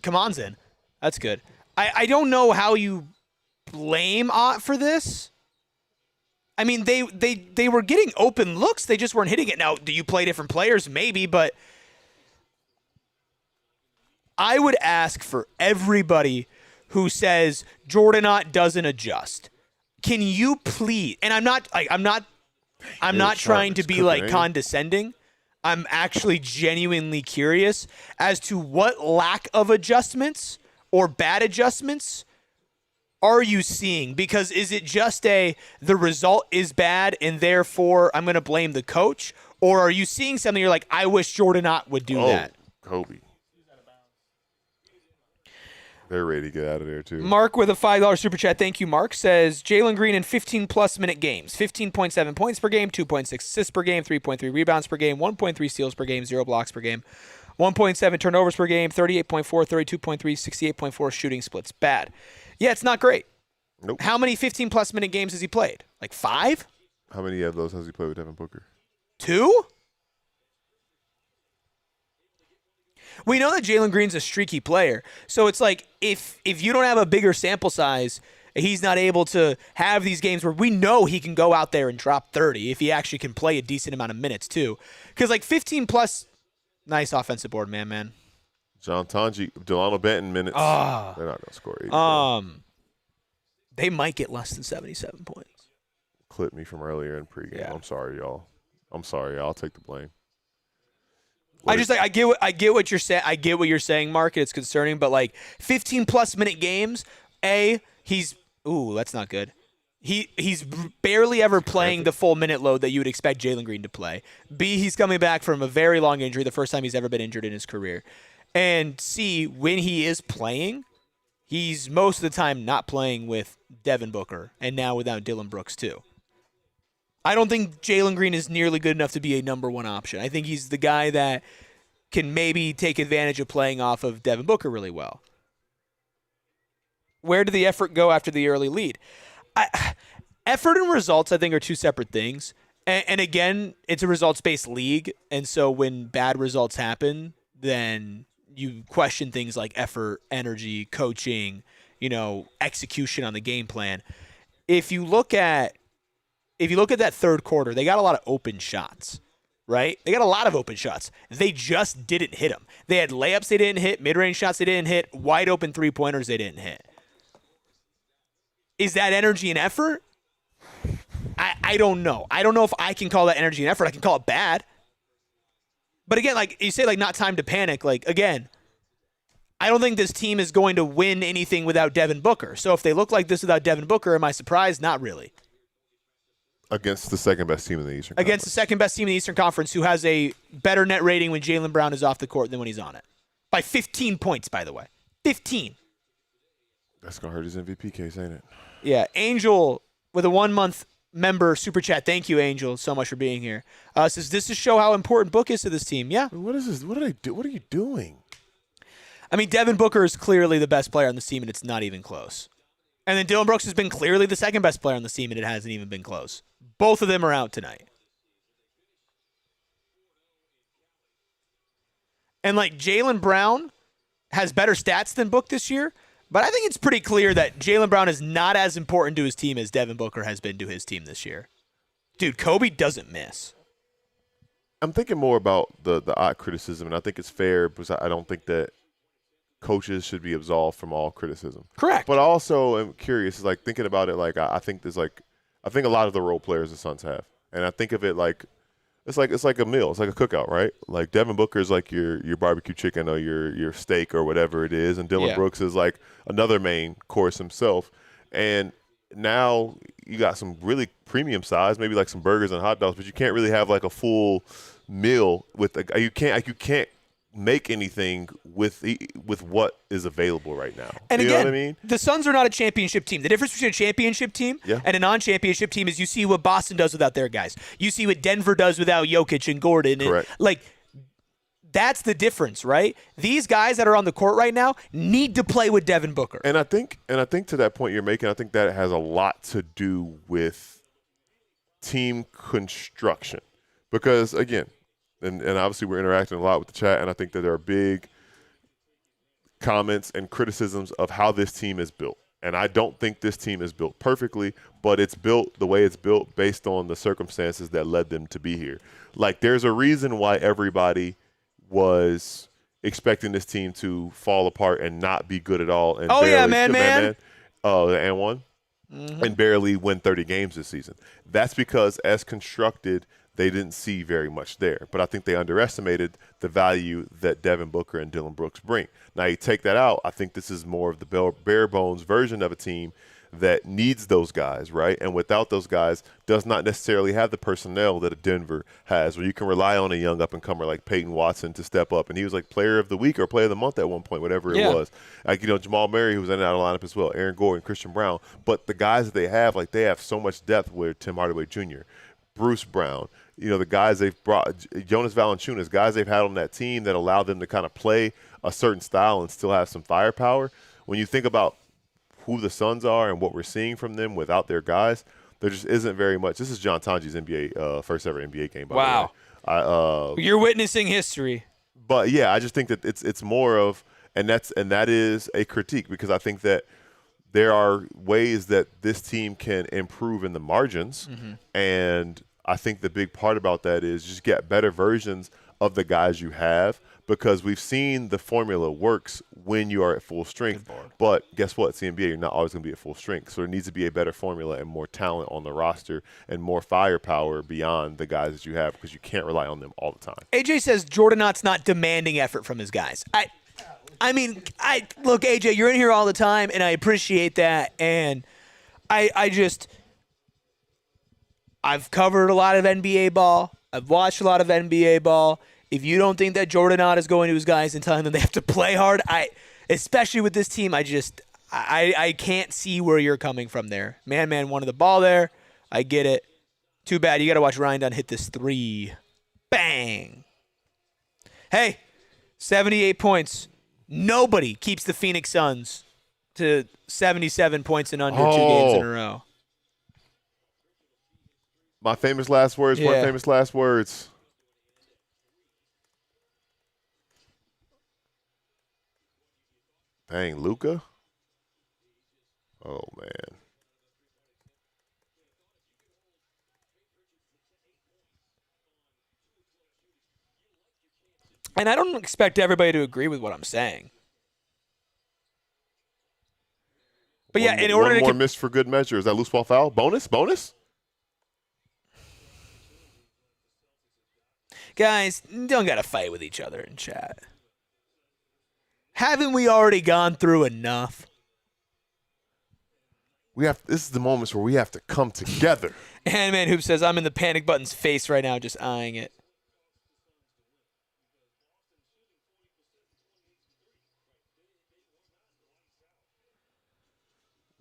Come on, Zen. That's good. I don't know how you blame Ott for this. I mean, they were getting open looks. They just weren't hitting it. Now, do you play different players? Maybe, but I would ask for everybody who says Jordan Ott doesn't adjust. Can you please? And I'm not trying to be like condescending. I'm actually genuinely curious as to what lack of adjustments or bad adjustments are you seeing? Because is it just the result is bad and therefore I'm going to blame the coach? Or are you seeing something you're like, I wish Jordan Ott would do that? Kobe. They're ready to get out of there, too. Mark with a $5 super chat. Thank you, Mark. Says Jalen Green in 15-plus minute games. 15.7 points per game, 2.6 assists per game, 3.3 rebounds per game, 1.3 steals per game, 0 blocks per game, 1.7 turnovers per game, 38.4, 32.3, 68.4 shooting splits. Bad. Yeah, it's not great. Nope. How many 15-plus minute games has he played? Like 5? How many of those has he played with Devin Booker? 2? We know that Jalen Green's a streaky player, so it's like if you don't have a bigger sample size, he's not able to have these games where we know he can go out there and drop 30 if he actually can play a decent amount of minutes too. Because like 15-plus, nice offensive board, man. John Tonji, Delano Benton minutes. They're not going to score 80. They might get less than 77 points. Clip me from earlier in pregame. Yeah. I'm sorry, y'all. I'll take the blame. I get what you're saying. I get what you're saying, Mark. It's concerning, but like 15-plus minute games. That's not good. He's barely ever playing the full minute load that you would expect Jalen Green to play. B, he's coming back from a very long injury, the first time he's ever been injured in his career. And C, when he is playing, he's most of the time not playing with Devin Booker, and now without Dillon Brooks too. I don't think Jalen Green is nearly good enough to be a number one option. I think he's the guy that can maybe take advantage of playing off of Devin Booker really well. Where did the effort go after the early lead? Effort and results, I think, are two separate things. And again, it's a results-based league, and so when bad results happen, then you question things like effort, energy, coaching, execution on the game plan. If you look at that third quarter, they got a lot of open shots, right? They got a lot of open shots. They just didn't hit them. They had layups they didn't hit, mid-range shots they didn't hit, wide open three-pointers they didn't hit. Is that energy and effort? I don't know. I don't know if I can call that energy and effort. I can call it bad. But again, like you say, like not time to panic. Like, again, I don't think this team is going to win anything without Devin Booker. So if they look like this without Devin Booker, am I surprised? Not really. Against the second-best team in the Eastern Conference. Against the second-best team in the Eastern Conference, who has a better net rating when Jaylen Brown is off the court than when he's on it. By 15 points, by the way. 15. That's going to hurt his MVP case, ain't it? Yeah. Angel with a 1-month member super chat. Thank you, Angel, so much for being here. Says, this to show how important Book is to this team. Yeah. What is this? What do they do? What are you doing? I mean, Devin Booker is clearly the best player on the team, and it's not even close. And then Dillon Brooks has been clearly the second-best player on the team, and it hasn't even been close. Both of them are out tonight. And, like, Jaylen Brown has better stats than Book this year, but I think it's pretty clear that Jaylen Brown is not as important to his team as Devin Booker has been to his team this year. Dude, Kobe doesn't miss. I'm thinking more about the odd criticism, and I think it's fair because I don't think that coaches should be absolved from all criticism. Correct. But I also am curious, like thinking about it, like I think there's like I think a lot of the role players the Suns have, and I think of it like it's like a meal, it's like a cookout, right? Like Devin Booker is like your barbecue chicken or your steak or whatever it is, and Dillon Brooks is like another main course himself, and now you got some really premium size, maybe like some burgers and hot dogs, but you can't really have like a full meal with you can't make anything with what is available right now. And you again, know what I mean? the Suns are not a championship team. The difference between a championship team Yeah. and a non-championship team is you see what Boston does without their guys. You see what Denver does without Jokic and Gordon. And, Correct. like, that's the difference, right? These guys that are on the court right now need to play with Devin Booker. And I think to that point you're making, I think that has a lot to do with team construction. Because again, and obviously we're interacting a lot with the chat, and I think that there are big comments and criticisms of how this team is built. And I don't think this team is built perfectly, but it's built the way it's built based on the circumstances that led them to be here. Like, there's a reason why everybody was expecting this team to fall apart and not be good at all. And and one. And barely win 30 games this season. That's because as constructed, they didn't see very much there. But I think they underestimated the value that Devin Booker and Dillon Brooks bring. Now, you take that out, I think this is more of the bare bones version of a team that needs those guys, right? And without those guys, does not necessarily have the personnel that a Denver has, where you can rely on a young up-and-comer like Peyton Watson to step up. And he was like player of the week or player of the month at one point, whatever it was. Like, Jamal Murray, who was in and out of the lineup as well, Aaron Gordon, Christian Brown. But the guys that they have, like, they have so much depth with Tim Hardaway Jr., Bruce Brown, the guys they've brought, Jonas Valanciunas, guys they've had on that team that allow them to kind of play a certain style and still have some firepower. When you think about who the Suns are and what we're seeing from them without their guys, there just isn't very much. This is John Tanji's NBA first ever NBA game, by the way. You're witnessing history. But yeah, I just think that it's more of, and that is a critique, because I think that there are ways that this team can improve in the margins, and I think the big part about that is just get better versions of the guys you have, because we've seen the formula works when you are at full strength. But guess what? It's the NBA. You're not always going to be at full strength. So there needs to be a better formula and more talent on the roster and more firepower beyond the guys that you have, because you can't rely on them all the time. AJ says Jordan Knott's not demanding effort from his guys. I mean, look, AJ, you're in here all the time, and I appreciate that. And I've covered a lot of NBA ball. I've watched a lot of NBA ball. If you don't think that Jordan Knott is going to his guys and telling them they have to play hard, especially with this team, I can't see where you're coming from there. Man wanted the ball there. I get it. Too bad. You got to watch Ryan Dunn hit this three. Bang. Hey, 78 points. Nobody keeps the Phoenix Suns to 77 points and under 2 games in a row. My famous last words, one famous last words. Dang, Luka? Oh, man. And I don't expect everybody to agree with what I'm saying. But yeah, in order one to more miss for good measure. Is that loose ball foul? Bonus? Guys, don't got to fight with each other in chat. Haven't we already gone through enough? This is the moments where we have to come together. Handman Hoop says, I'm in the panic button's face right now, just eyeing it.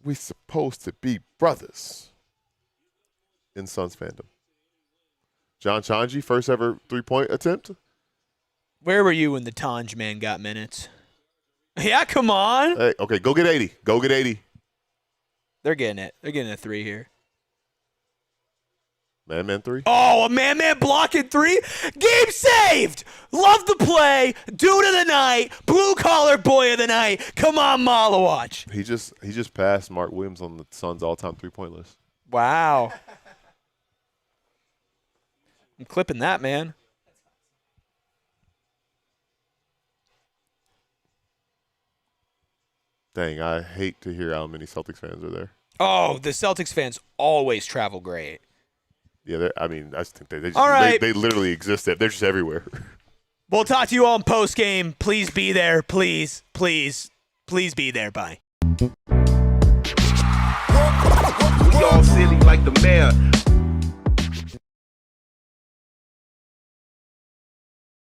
We supposed to be brothers in Suns fandom. John Chanji, first ever 3-point attempt. Where were you when the Tanj man got minutes? Yeah, come on. Hey, okay, go get 80. Go get 80. They're getting it. They're getting a 3 here. Man 3. Oh, a man blocking 3. Game saved. Love the play. Dude of the night. Blue collar boy of the night. Come on, Malawatch. He just passed Mark Williams on the Suns all-time 3-point list. Wow. I'm clipping that, man. Dang, I hate to hear how many Celtics fans are there. Oh, the Celtics fans always travel great. Yeah, I mean, I just think they just, All right. they literally exist there. They're just everywhere. We'll talk to you all in post-game. Please be there. Please, please, please be there. Bye. We all silly like the mayor.